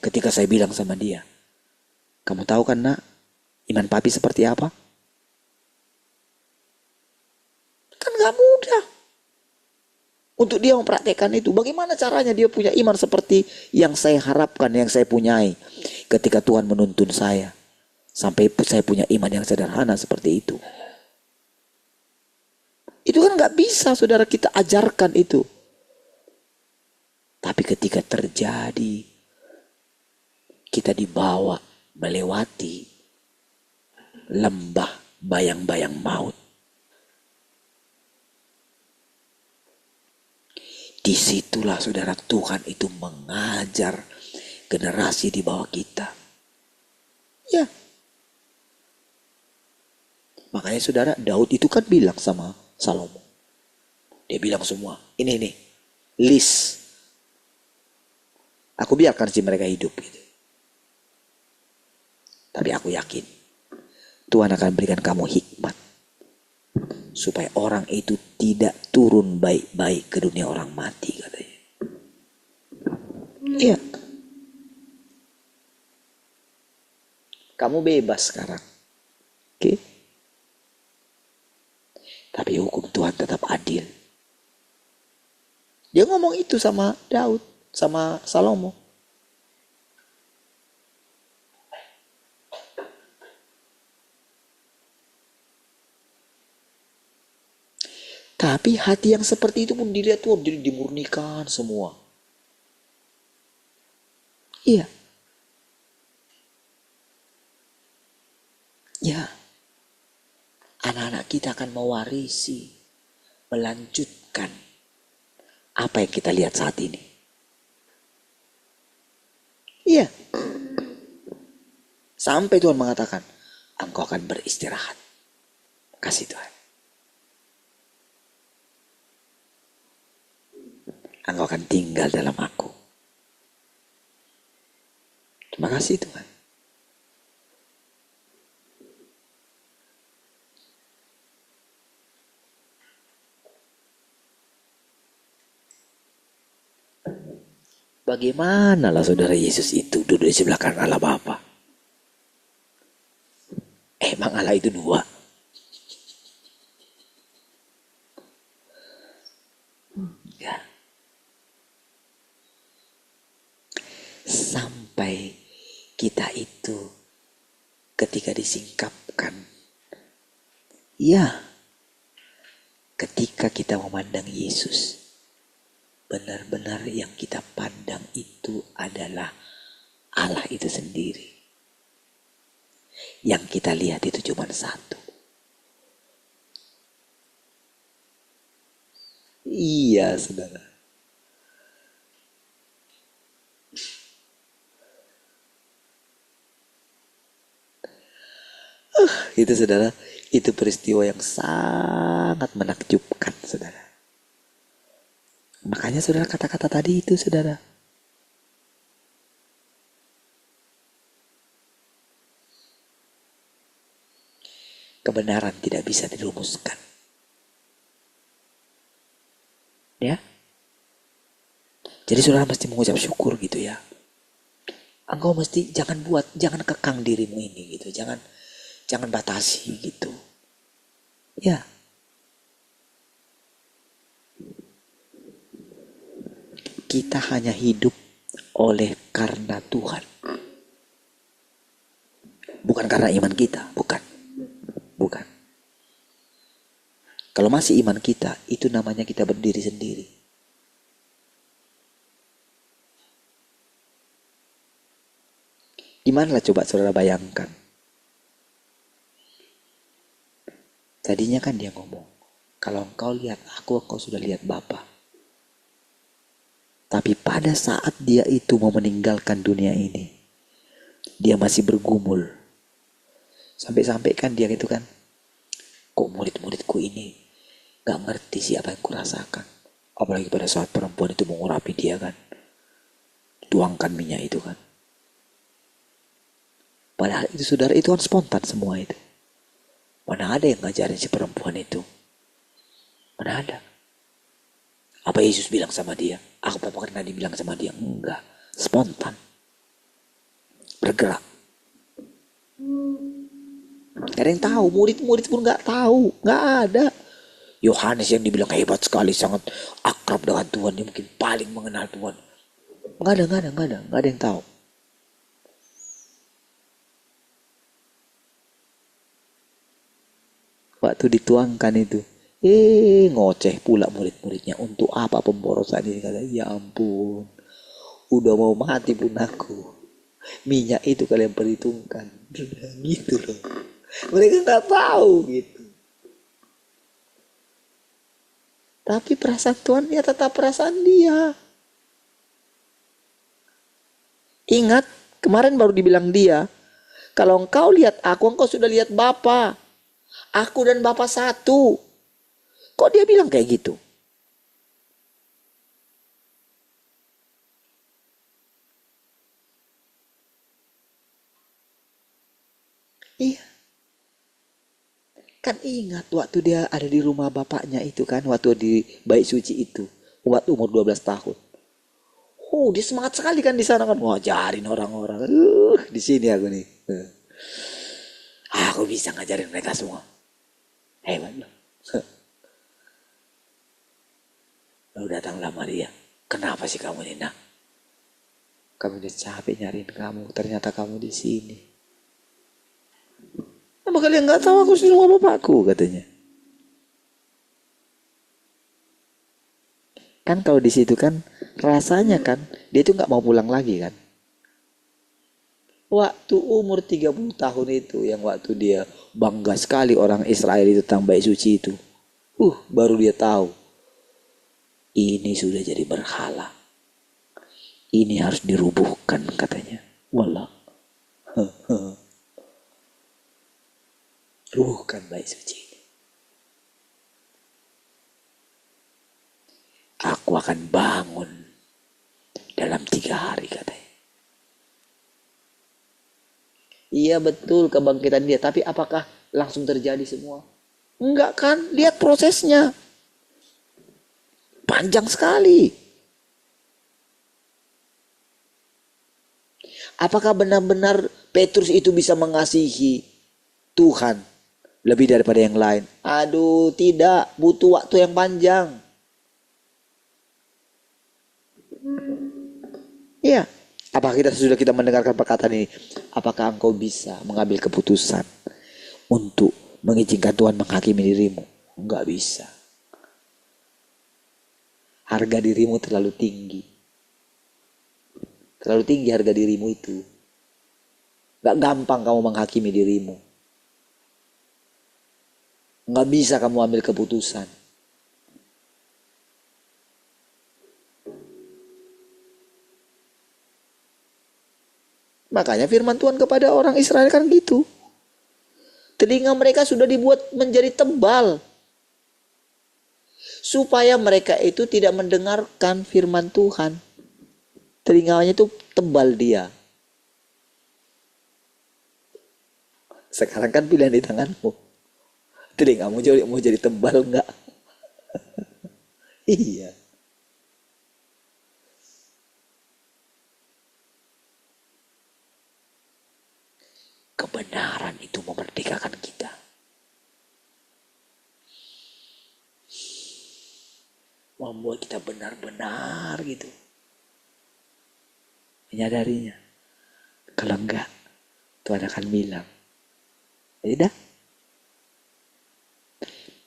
Ketika saya bilang sama dia, kamu tahu kan nak, iman papi seperti apa? Kan gak mudah untuk dia mempraktekkan itu. Bagaimana caranya dia punya iman seperti yang saya harapkan, yang saya punyai. Ketika Tuhan menuntun saya, sampai saya punya iman yang sederhana seperti itu. Itu kan gak bisa saudara kita ajarkan itu. Tapi ketika terjadi, kita dibawa melewati lembah bayang-bayang maut. Disitulah saudara Tuhan itu mengajar generasi di bawah kita. Ya. Makanya saudara Daud itu kan bilang sama Salomo. Dia bilang semua, ini list. Aku biarkan si mereka hidup gitu. Tapi aku yakin Tuhan akan berikan kamu hikmat supaya orang itu tidak turun baik-baik ke dunia orang mati katanya. Iya. Kamu bebas sekarang. Oke? Tapi hukum Tuhan tetap adil. Dia ngomong itu sama Daud, sama Salomo. Tapi hati yang seperti itu pun dilihat Tuhan, jadi dimurnikan semua. Iya. Ya. Anak-anak kita akan mewarisi, melanjutkan apa yang kita lihat saat ini. Iya. Sampai Tuhan mengatakan, engkau akan beristirahat. Kasih Tuhan. Engkau akan tinggal dalam aku. Terima kasih Tuhan. Bagaimanalah saudara Yesus itu duduk di sebelah kanan Allah Bapa? Emang Allah itu dua? Ya. Sampai kita itu ketika disingkapkan, ya, ketika kita memandang Yesus, benar-benar yang kita pandang itu adalah Allah itu sendiri. Yang kita lihat itu cuma satu. Iya, saudara. Itu saudara, itu peristiwa yang sangat menakjubkan, saudara. Makanya saudara kata-kata tadi itu saudara. Kebenaran tidak bisa dirumuskan. Ya. Jadi saudara mesti mengucap syukur gitu ya. Engkau mesti jangan kekang dirimu ini gitu. Jangan batasi gitu. Ya. Kita hanya hidup oleh karena Tuhan. Bukan karena iman kita, bukan. Kalau masih iman kita, itu namanya kita berdiri sendiri. Gimana lah coba saudara bayangkan. Tadinya kan dia ngomong, kalau engkau lihat aku, engkau sudah lihat Bapa. Tapi pada saat dia itu mau meninggalkan dunia ini, dia masih bergumul Sampai-sampai kan dia gitu kan, kok murid-muridku ini gak ngerti sih apa yang kurasakan. Apalagi pada saat perempuan itu mengurapi dia kan, tuangkan minyak itu kan. Padahal itu saudara, itu kan spontan semua itu. Mana ada yang ngajarin si perempuan itu? Mana ada? Apa Yesus bilang sama dia? Apa pernah dibilang sama dia? Enggak. Spontan. Bergerak. Gak ada yang tahu. Murid-murid pun gak tahu. Gak ada. Yohanes yang dibilang hebat sekali, sangat akrab dengan Tuhan, dia mungkin paling mengenal Tuhan. Gak ada yang tahu. Waktu dituangkan itu, ngoceh pula murid-muridnya. Untuk apa pemborosan ini? Kata, ya ampun, udah mau mati pun aku, minyak itu kalian perhitungkan. Gitu loh. Mereka gak tahu gitu. Tapi perasaan Tuhan ya tetap perasaan dia. Ingat, kemarin baru dibilang dia, kalau engkau lihat aku, engkau sudah lihat Bapa. Aku dan Bapa satu. Kok dia bilang kayak gitu? Iya. Kan ingat waktu dia ada di rumah bapaknya itu kan, waktu di Bait Suci itu, waktu umur 12 tahun. Dia semangat sekali kan di sana kan, ngajarin orang-orang. Di sini aku nih. Aku bisa ngajarin mereka semua. Hebat loh. Lalu datanglah Maria. Kenapa sih kamu ini nak? Kami udah capek nyariin kamu, ternyata kamu di sini. Apa kalian nggak tahu aku di rumah bapakku, katanya. Kan kalau di situ kan rasanya kan dia itu nggak mau pulang lagi kan. Waktu umur 30 tahun itu, yang waktu dia bangga sekali orang Israel itu tentang Bait Suci itu. Baru dia tahu. Ini sudah jadi berhala. Ini harus dirubuhkan katanya. Wallah. Rubuhkan Bait Suci. Aku akan bangun dalam 3 hari katanya. Iya betul kebangkitan dia, tapi apakah langsung terjadi semua? Enggak kan, lihat prosesnya. Panjang sekali. Apakah benar-benar Petrus itu bisa mengasihi Tuhan lebih daripada yang lain? Aduh, tidak, butuh waktu yang panjang. Iya. Apakah sudah kita mendengarkan perkataan ini? Apakah engkau bisa mengambil keputusan untuk mengizinkan Tuhan menghakimi dirimu? Enggak bisa. Harga dirimu terlalu tinggi. Terlalu tinggi harga dirimu itu. Enggak gampang kamu menghakimi dirimu. Enggak bisa kamu ambil keputusan. Makanya firman Tuhan kepada orang Israel kan gitu. Telinga mereka sudah dibuat menjadi tebal. Supaya mereka itu tidak mendengarkan firman Tuhan. Telinganya itu tebal dia. Sekarang kan pilihan di tanganmu. Telingamu mau jadi tebal enggak? Iya. Kebenaran itu memerdekakan kita. Membuat kita benar-benar gitu menyadarinya. Kalau enggak, Tuhan akan bilang, ya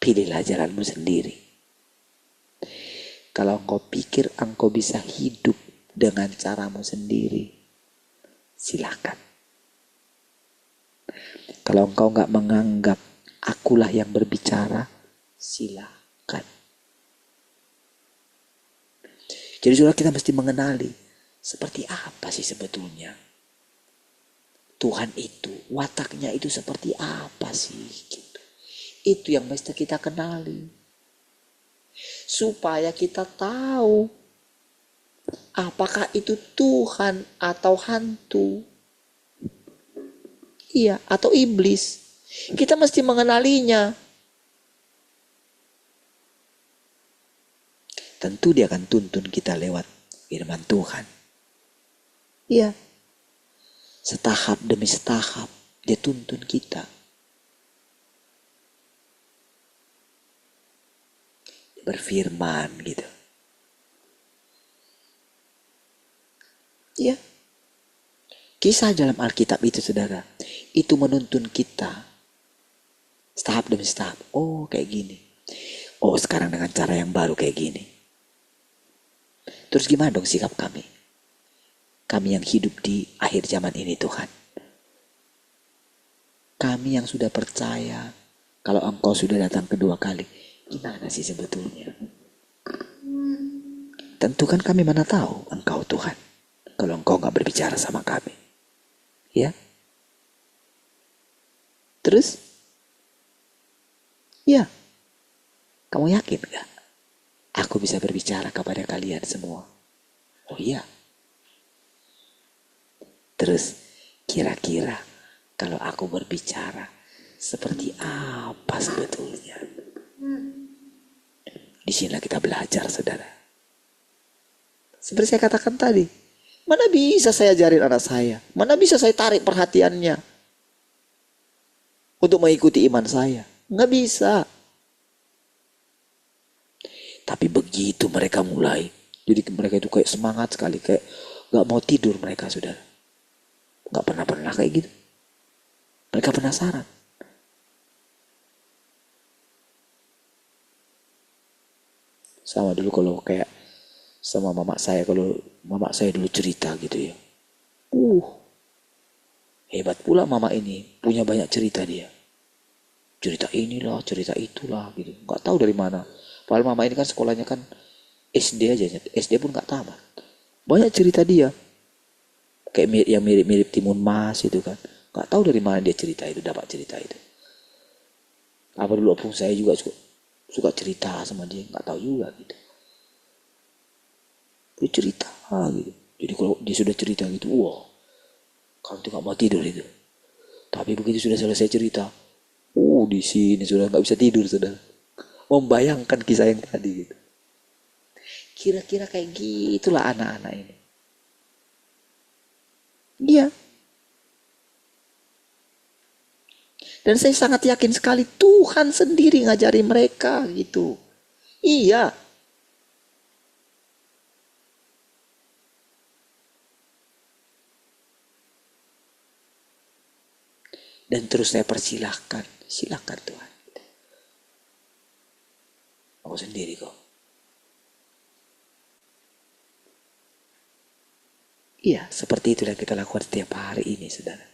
pilihlah jalanmu sendiri. Kalau engkau pikir engkau bisa hidup dengan caramu sendiri, silakan. Kalau engkau enggak menganggap akulah yang berbicara, silakan. Jadi saudara, kita mesti mengenali seperti apa sih sebetulnya Tuhan itu, wataknya itu seperti apa sih? Gitu. Itu yang mesti kita kenali. Supaya kita tahu apakah itu Tuhan atau hantu. Iya, atau iblis. Kita mesti mengenalinya. Tentu dia akan tuntun kita lewat firman Tuhan. Iya. Setahap demi setahap dia tuntun kita. Dia berfirman gitu. Iya. Kisah dalam Alkitab itu saudara, itu menuntun kita setahap demi setahap. Oh kayak gini. Oh sekarang dengan cara yang baru kayak gini. Terus gimana dong sikap kami? Kami yang hidup di akhir zaman ini Tuhan. Kami yang sudah percaya kalau Engkau sudah datang kedua kali. Gimana sih sebetulnya? Tentu kan kami mana tahu Engkau Tuhan. Kalau Engkau gak berbicara sama kami. Ya. Terus? Ya. Kamu yakin gak? Aku bisa berbicara kepada kalian semua. Oh iya. Terus kira-kira kalau aku berbicara seperti apa sebetulnya? Di sinilah kita belajar saudara. Seperti saya katakan tadi. Mana bisa saya ajarin anak saya? Mana bisa saya tarik perhatiannya untuk mengikuti iman saya? Nggak bisa. Tapi begitu mereka mulai, jadi mereka itu kayak semangat sekali, kayak nggak mau tidur mereka saudara. Nggak pernah kayak gitu. Mereka penasaran. Sama dulu kalau kayak sama mama saya, kalau mama saya dulu cerita gitu ya. Hebat pula mama ini, punya banyak cerita dia. Cerita inilah, cerita itulah gitu. Nggak tahu dari mana. Padahal mama ini kan sekolahnya kan SD aja, SD pun nggak tamat. Banyak cerita dia. Kayak yang mirip-mirip Timun Mas itu kan. Nggak tahu dari mana dia cerita itu, dapat cerita itu. Apa dulu opung saya juga suka cerita sama dia, nggak tahu juga gitu. Dia cerita gitu. Jadi kalau dia sudah cerita gitu, wah, kamu tuh nggak mau tidur itu. Tapi begitu sudah selesai cerita, di sini sudah nggak bisa tidur saudara. Membayangkan kisah yang tadi gitu. Kira-kira kayak gitulah anak-anak ini. Iya. Dan saya sangat yakin sekali Tuhan sendiri ngajari mereka gitu. Iya. Dan terus saya persilahkan. Silakan Tuhan. Aku sendiri kok. Iya, seperti itu yang kita lakukan setiap hari ini, saudara.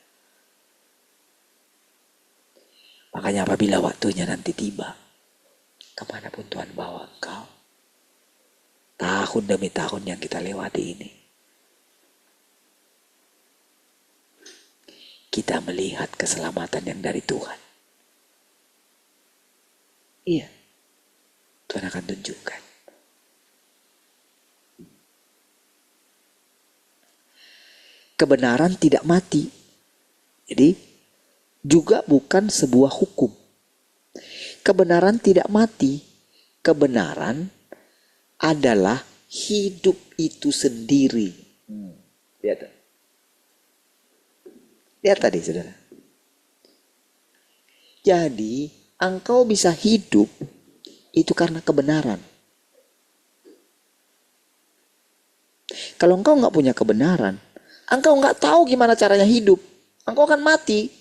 Makanya apabila waktunya nanti tiba, kemanapun Tuhan bawa engkau, tahun demi tahun yang kita lewati ini, kita melihat keselamatan yang dari Tuhan. Iya, Tuhan akan tunjukkan. Kebenaran tidak mati. Jadi juga bukan sebuah hukum. Kebenaran tidak mati. Kebenaran adalah hidup itu sendiri. Lihat. Lihat tadi saudara. Jadi engkau bisa hidup itu karena kebenaran. Kalau engkau nggak punya kebenaran, engkau nggak tahu gimana caranya hidup. Engkau akan mati.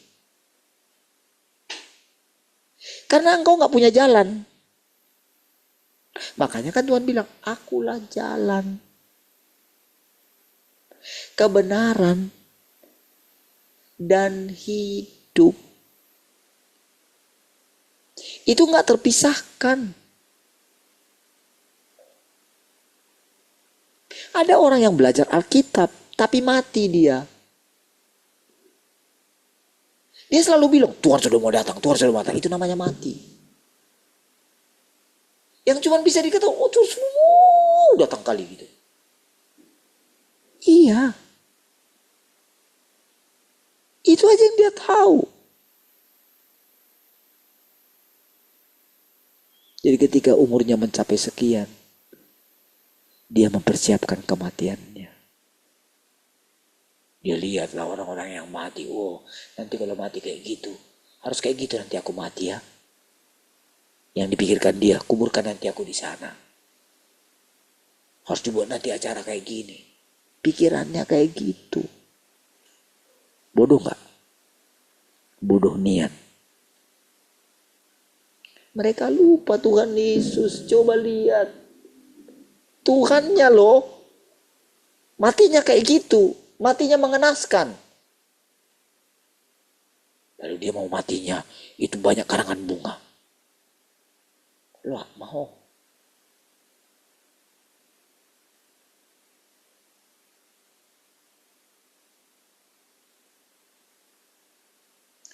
Karena engkau nggak punya jalan. Makanya kan Tuhan bilang, akulah jalan. Kebenaran. Dan hidup. Itu nggak terpisahkan. Ada orang yang belajar Alkitab, tapi mati dia. Dia selalu bilang, Tuhan sudah mau datang, Tuhan sudah mau datang. Itu namanya mati. Yang cuma bisa dikatakan, oh Tuhan sudah datang kali gitu. Iya. Itu aja yang dia tahu. Jadi ketika umurnya mencapai sekian, dia mempersiapkan kematiannya. Dia lihatlah orang-orang yang mati. Oh, nanti kalau mati kayak gitu. Harus kayak gitu nanti aku mati ya. Yang dipikirkan dia, kuburkan nanti aku di sana. Harus dibuat nanti acara kayak gini. Pikirannya kayak gitu. Bodoh gak? Bodoh niat. Mereka lupa Tuhan Yesus. Coba lihat. Tuhannya loh. Matinya kayak gitu. Matinya mengenaskan. Lalu dia mau matinya. Itu banyak karangan bunga. Loh mau.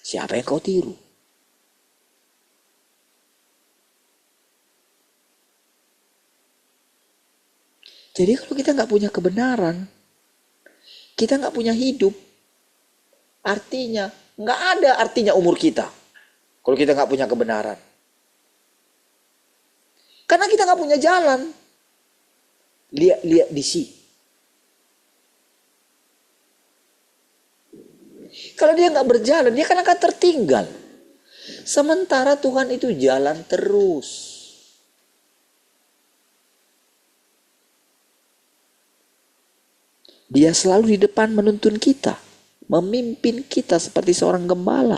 Siapa yang kau tiru? Jadi kalau kita nggak punya kebenaran, kita nggak punya hidup, artinya nggak ada artinya umur kita. Kalau kita nggak punya kebenaran, karena kita nggak punya jalan. Lihat di sini. Kalau dia nggak berjalan, dia kan akan tertinggal. Sementara Tuhan itu jalan terus. Dia selalu di depan menuntun kita, memimpin kita seperti seorang gembala.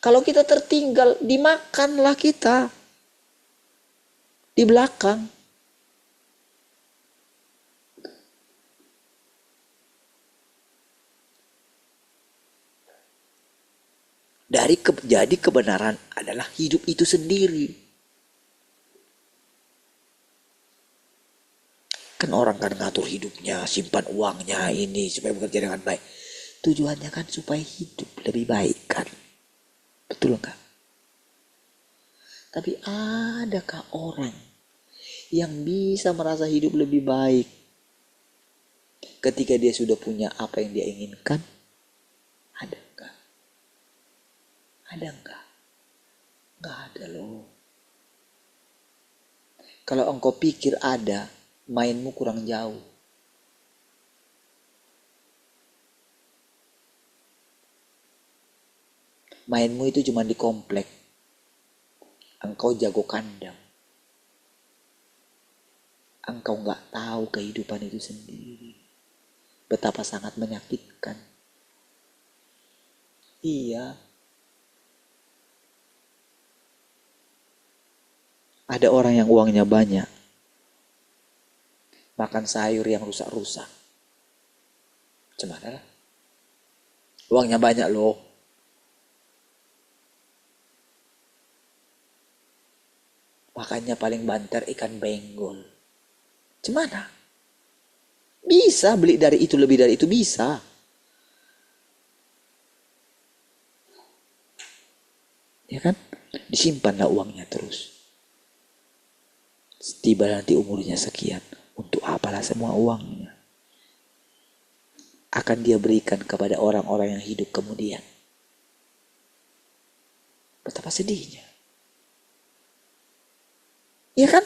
Kalau kita tertinggal, dimakanlah kita di belakang. Jadi kebenaran adalah hidup itu sendiri. Kan orang kan ngatur hidupnya, simpan uangnya ini supaya bekerja dengan baik. Tujuannya kan supaya hidup lebih baik kan. Betul enggak? Tapi adakah orang yang bisa merasa hidup lebih baik ketika dia sudah punya apa yang dia inginkan? Ada enggak? Ada enggak? Enggak ada loh. Kalau engkau pikir ada, mainmu kurang jauh. Mainmu itu cuma di komplek. Engkau jago kandang. Engkau nggak tahu kehidupan itu sendiri. Betapa sangat menyakitkan. Iya. Ada orang yang uangnya banyak. Makan sayur yang rusak-rusak. Gimana lah? Uangnya banyak loh. Makannya paling banter ikan benggol. Gimana? Bisa beli dari itu, lebih dari itu bisa. Ya kan? Disimpanlah uangnya terus. Tiba nanti umurnya sekian. Untuk apalah semua uangnya? Akan dia berikan kepada orang-orang yang hidup kemudian. Betapa sedihnya. Iya kan?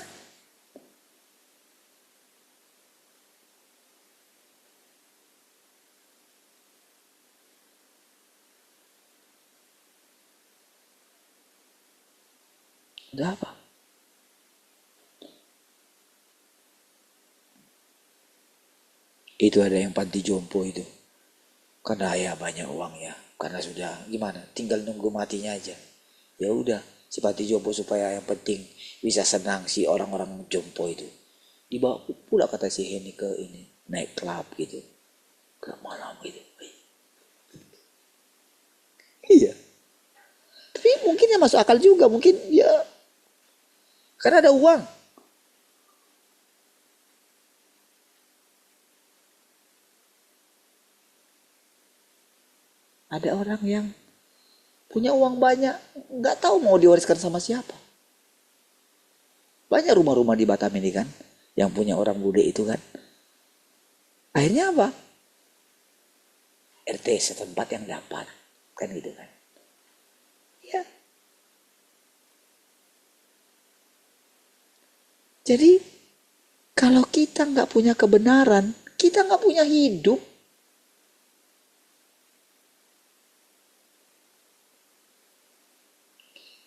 Udah apa? Itu ada yang panti jompo itu. Karena ya banyak uangnya. Karena sudah gimana? Tinggal nunggu matinya aja. Ya udah, si panti jompo supaya yang penting bisa senang si orang-orang jompo itu. Dibawa pula kata si Henny ke ini, naik klub gitu. Ke malam gitu. Iya. Tapi mungkin ya masuk akal juga. Mungkin ya karena ada uang. Ada orang yang punya uang banyak, nggak tahu mau diwariskan sama siapa. Banyak rumah-rumah di Batam ini kan, yang punya orang bude itu kan. Akhirnya apa? RT setempat yang dapat, kan gitu kan. Ya. Jadi kalau kita nggak punya kebenaran, kita nggak punya hidup.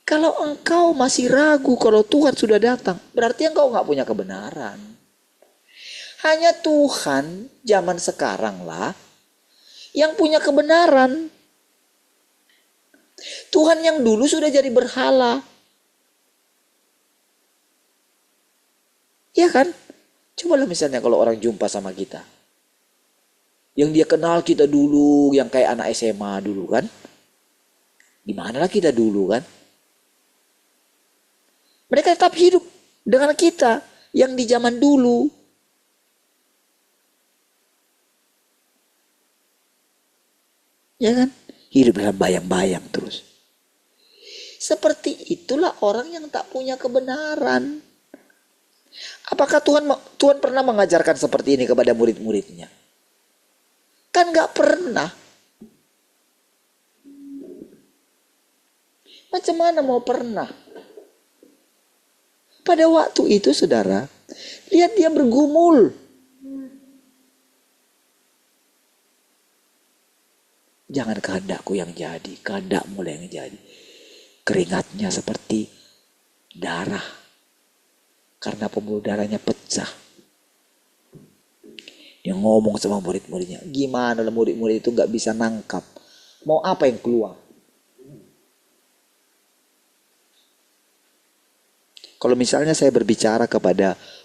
Kalau engkau masih ragu kalau Tuhan sudah datang, berarti engkau nggak punya kebenaran. Hanya Tuhan zaman sekarang lah yang punya kebenaran. Tuhan yang dulu sudah jadi berhala. Iya kan? Cobalah misalnya kalau orang jumpa sama kita. Yang dia kenal kita dulu, yang kayak anak SMA dulu kan. Gimana lah kita dulu kan. Mereka tetap hidup dengan kita yang di zaman dulu. Ya kan? Hidup dalam bayang-bayang terus. Seperti itulah orang yang tak punya kebenaran. Apakah Tuhan pernah mengajarkan seperti ini kepada murid-muridnya? Kan gak pernah. Macam mana mau pernah? Pada waktu itu saudara, lihat dia bergumul. Jangan kehendakku yang jadi, kehendakmu yang jadi. Keringatnya seperti darah. Karena pembuluh darahnya pecah. Dia ngomong sama murid-muridnya. Gimana lah murid-murid itu gak bisa nangkap. Mau apa yang keluar? Kalau misalnya saya berbicara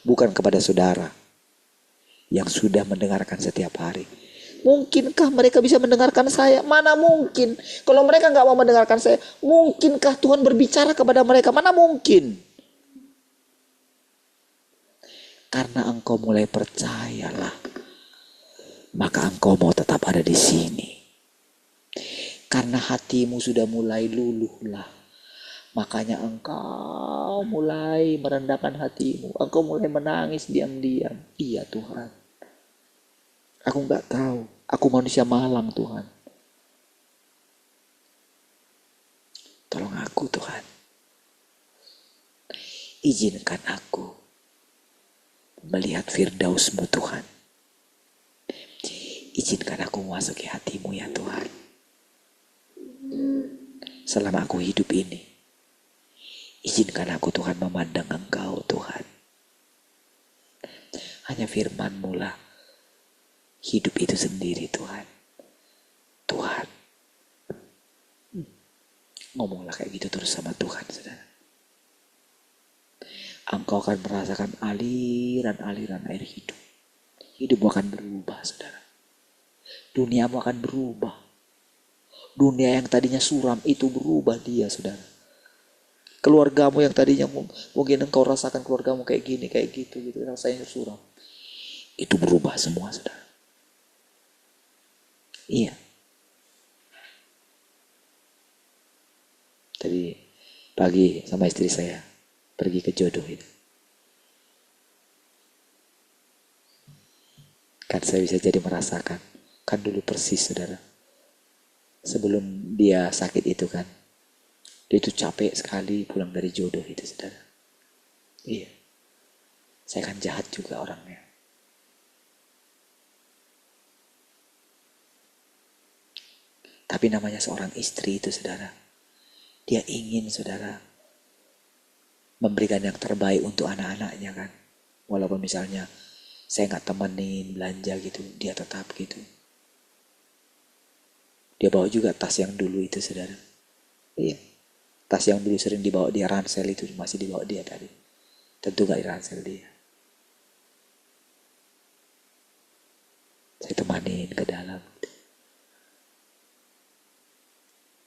bukan kepada saudara yang sudah mendengarkan setiap hari. Mungkinkah mereka bisa mendengarkan saya? Mana mungkin. Kalau mereka gak mau mendengarkan saya, mungkinkah Tuhan berbicara kepada mereka? Mana mungkin. Karena engkau mulai percayalah, maka engkau mau tetap ada di sini. Karena hatimu sudah mulai luluhlah, makanya engkau mulai merendahkan hatimu. Engkau mulai menangis diam-diam. Iya Tuhan, aku nggak tahu. Aku manusia malang Tuhan. Tolong aku Tuhan. Izinkan aku melihat firdaus-Mu Tuhan. Izinkan aku memasuki hati-Mu ya Tuhan. Selama aku hidup ini, izinkan aku Tuhan memandang Engkau Tuhan. Hanya firman-Mu lah hidup itu sendiri Tuhan. Tuhan, ngomonglah kayak gitu terus sama Tuhan saudara. Engkau akan merasakan aliran-aliran air hidup. Hidupmu akan berubah saudara. Duniamu akan berubah. Dunia yang tadinya suram itu berubah dia saudara. Keluargamu yang tadinya mungkin engkau rasakan keluargamu kayak gini, kayak gitu, rasanya suram. Itu berubah semua saudara. Iya. Tadi pagi sama istri saya pergi ke jodoh itu. Kan saya bisa jadi merasakan. Kan dulu persis saudara. Sebelum dia sakit itu kan. Dia itu capek sekali pulang dari jodoh itu saudara. Iya. Saya kan jahat juga orangnya. Tapi namanya seorang istri itu saudara. Dia ingin saudara memberikan yang terbaik untuk anak-anaknya kan. Walaupun misalnya saya gak temenin belanja gitu, dia tetap gitu. Dia bawa juga tas yang dulu itu saudara. Iya. Tas yang dulu sering dibawa dia, ransel itu masih dibawa dia tadi. Tentu gak ransel dia. Saya temanin ke dalam.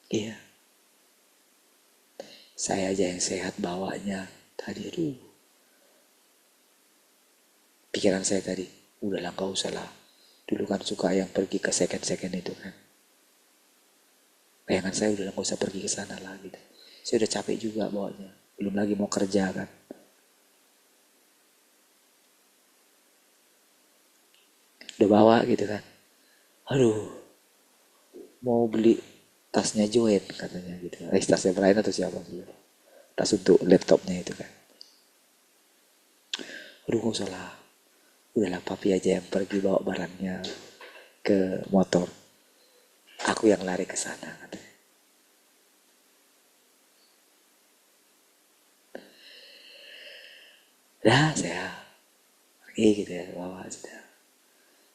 Iya. Saya aja yang sehat bawanya tadi. Aduh. Pikiran saya tadi, udahlah gak usah lah. Dulu kan suka yang pergi ke second itu kan. Bayangan saya udah nggak usah pergi ke sana lah gitu. Saya udah capek juga bawanya. Belum lagi mau kerja kan. Udah bawa gitu kan. Aduh, mau beli tasnya Joen katanya gitu. Tasnya Brian atau siapa sih? Tas untuk laptopnya itu kan. Aduh, gak usah lah. Udahlah papi aja yang pergi bawa barangnya ke motor. Aku yang lari ke sana katanya. Dah saya pergi gitu ya, bawa sudah.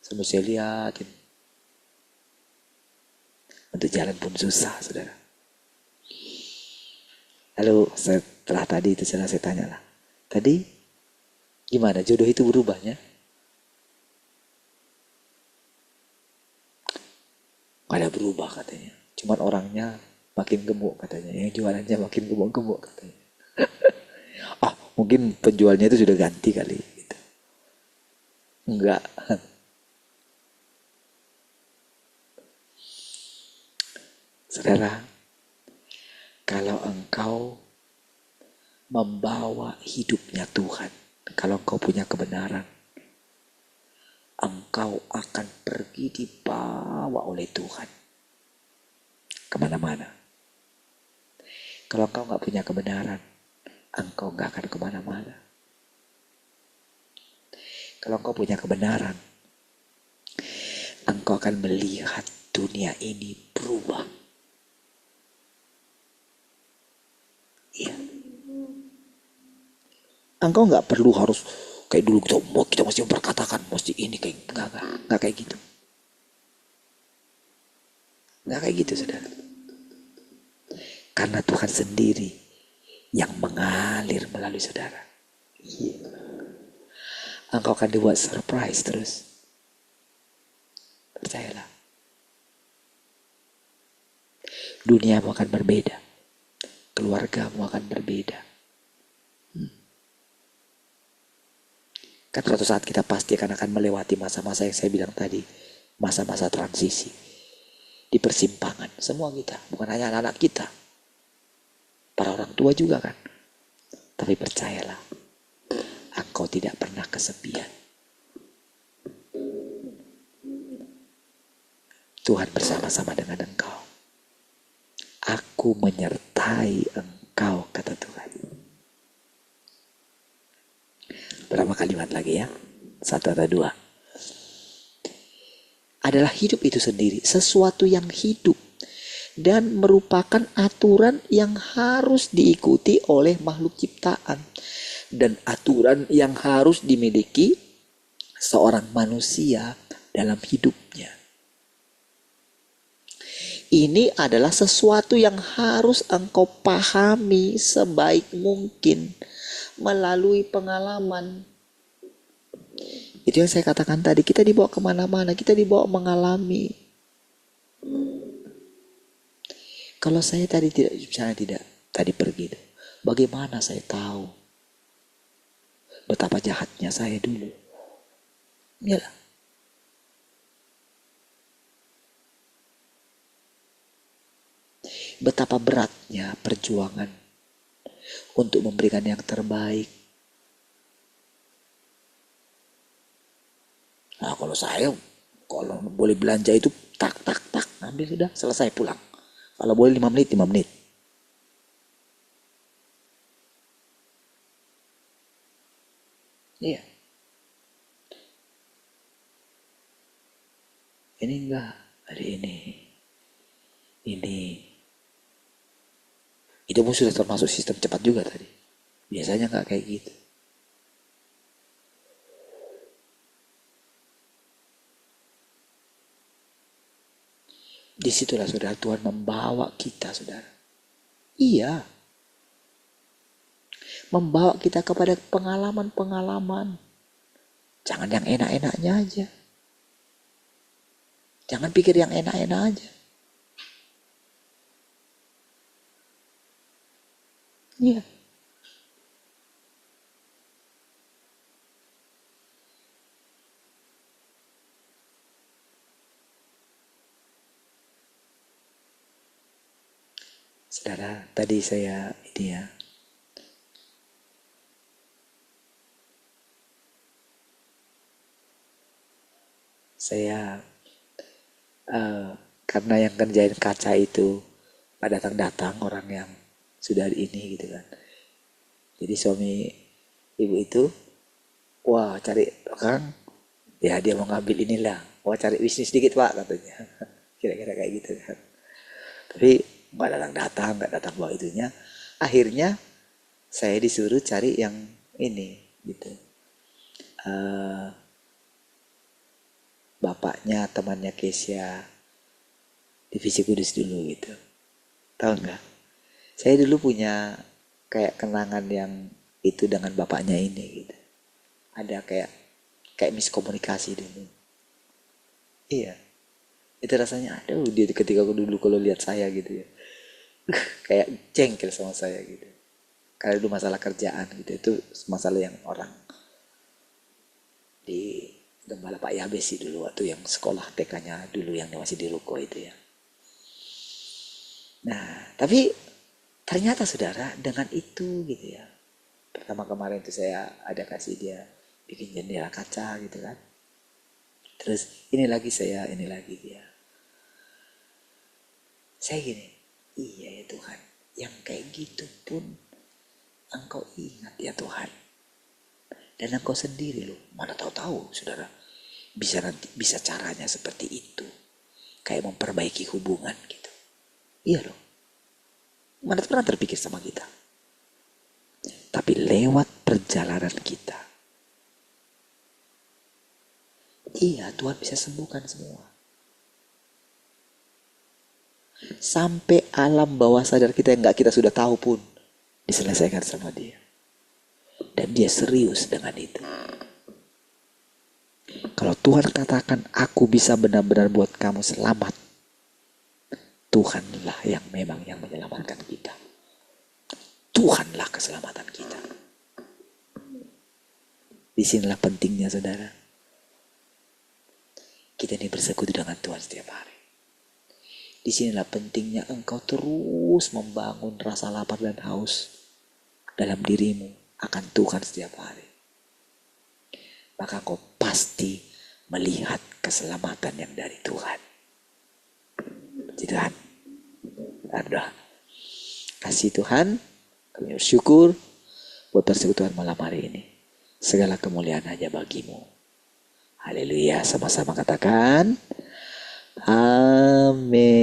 Sampai saya liatin. Untuk jalan pun susah, saudara. Lalu setelah tadi itu saya tanya lah. Tadi gimana jodoh itu berubahnya? Gak ada berubah katanya. Cuman orangnya makin gemuk katanya. Yang jualannya makin gemuk-gemuk katanya. Ah, mungkin penjualnya itu sudah ganti kali. Gitu. Enggak. Saudara, kalau engkau membawa hidupnya Tuhan, kalau engkau punya kebenaran, engkau akan pergi dibawa oleh Tuhan kemana-mana. Kalau engkau gak punya kebenaran, engkau gak akan kemana-mana. Kalau engkau punya kebenaran, engkau akan melihat dunia ini berubah. Iya. Engkau gak perlu harus kayak dulu kita mesti memperkatakan mesti ini kayak nggak kayak gitu. Nggak kayak gitu, saudara. Karena Tuhan sendiri yang mengalir melalui saudara. Iya. Engkau akan dibuat surprise terus. Percayalah. Duniamu akan berbeda. Keluargamu akan berbeda. Kan suatu saat kita pasti akan melewati masa-masa yang saya bilang tadi. Masa-masa transisi. Di persimpangan. Semua kita. Bukan hanya anak-anak kita. Para orang tua juga kan. Tapi percayalah. Engkau tidak pernah kesepian. Tuhan bersama-sama dengan engkau. Aku menyertai engkau, kata Tuhan. Berapa kalimat lagi ya? 1 atau 2. Adalah hidup itu sendiri. Sesuatu yang hidup. Dan merupakan aturan yang harus diikuti oleh makhluk ciptaan. Dan aturan yang harus dimiliki seorang manusia dalam hidupnya. Ini adalah sesuatu yang harus engkau pahami sebaik mungkin melalui pengalaman. Itu yang saya katakan tadi, kita dibawa kemana-mana, kita dibawa mengalami. Kalau saya tadi tidak tadi pergi, bagaimana saya tahu betapa jahatnya saya dulu? Iyalah. Betapa beratnya perjuangan untuk memberikan yang terbaik. Nah, kalau boleh belanja itu tak, ambil sudah, selesai pulang. Kalau boleh 5 menit, 5 menit. Iya. Ini enggak, ada ini. Itu pun sudah termasuk sistem cepat juga tadi. Biasanya nggak kayak gitu. Disitulah saudara Tuhan membawa kita, saudara. Iya. Membawa kita kepada pengalaman-pengalaman. Jangan yang enak-enaknya aja. Jangan pikir yang enak-enak aja. Iya. Saudara, tadi saya karena yang kerjain kaca itu datang-datang orang yang sudah ini gitu kan. Jadi suami ibu itu, wah cari orang, ya dia mau ngambil inilah, wah cari bisnis dikit pak katanya, kira-kira kayak gitu kan. Tapi nggak datang bawa itunya. Akhirnya saya disuruh cari yang ini gitu. Bapaknya temannya Kesia Divisi Kudus dulu gitu. Tahu nggak? Saya dulu punya kayak kenangan yang itu dengan bapaknya ini gitu. Ada kayak miskomunikasi dulu. Iya. Itu rasanya aduh dia ketika aku dulu kalau lihat saya gitu ya. Kayak jengkel sama saya gitu. Karena dulu masalah kerjaan gitu. Itu masalah yang orang di Gembala Pak Yabesi dulu waktu yang sekolah TK-nya dulu yang masih di Ruko itu ya. Nah, tapi ternyata saudara dengan itu gitu ya. Pertama kemarin itu saya ada kasih dia bikin jendela kaca gitu kan. Terus ini lagi dia. Saya gini, iya ya Tuhan, yang kayak gitu pun Engkau ingat ya Tuhan. Dan Engkau sendiri loh, mana tahu saudara, bisa caranya seperti itu. Kayak memperbaiki hubungan gitu. Iya loh. Mana pernah terpikir sama kita. Tapi lewat perjalanan kita. Iya, Tuhan bisa sembuhkan semua. Sampai alam bawah sadar kita yang gak kita sudah tahu pun diselesaikan sama dia. Dan dia serius dengan itu. Kalau Tuhan katakan aku bisa benar-benar buat kamu selamat, Tuhanlah yang memang yang menyelamatkan kita. Tuhanlah keselamatan kita. Disinilah pentingnya saudara. Kita ini bersekutu dengan Tuhan setiap hari. Disinilah pentingnya engkau terus membangun rasa lapar dan haus dalam dirimu akan Tuhan setiap hari. Maka engkau pasti melihat keselamatan yang dari Tuhan. Puji Tuhan. Ada kasih Tuhan, kami bersyukur buat persekutuan malam hari ini. Segala kemuliaan hanya bagimu. Haleluya, sama-sama katakan amin.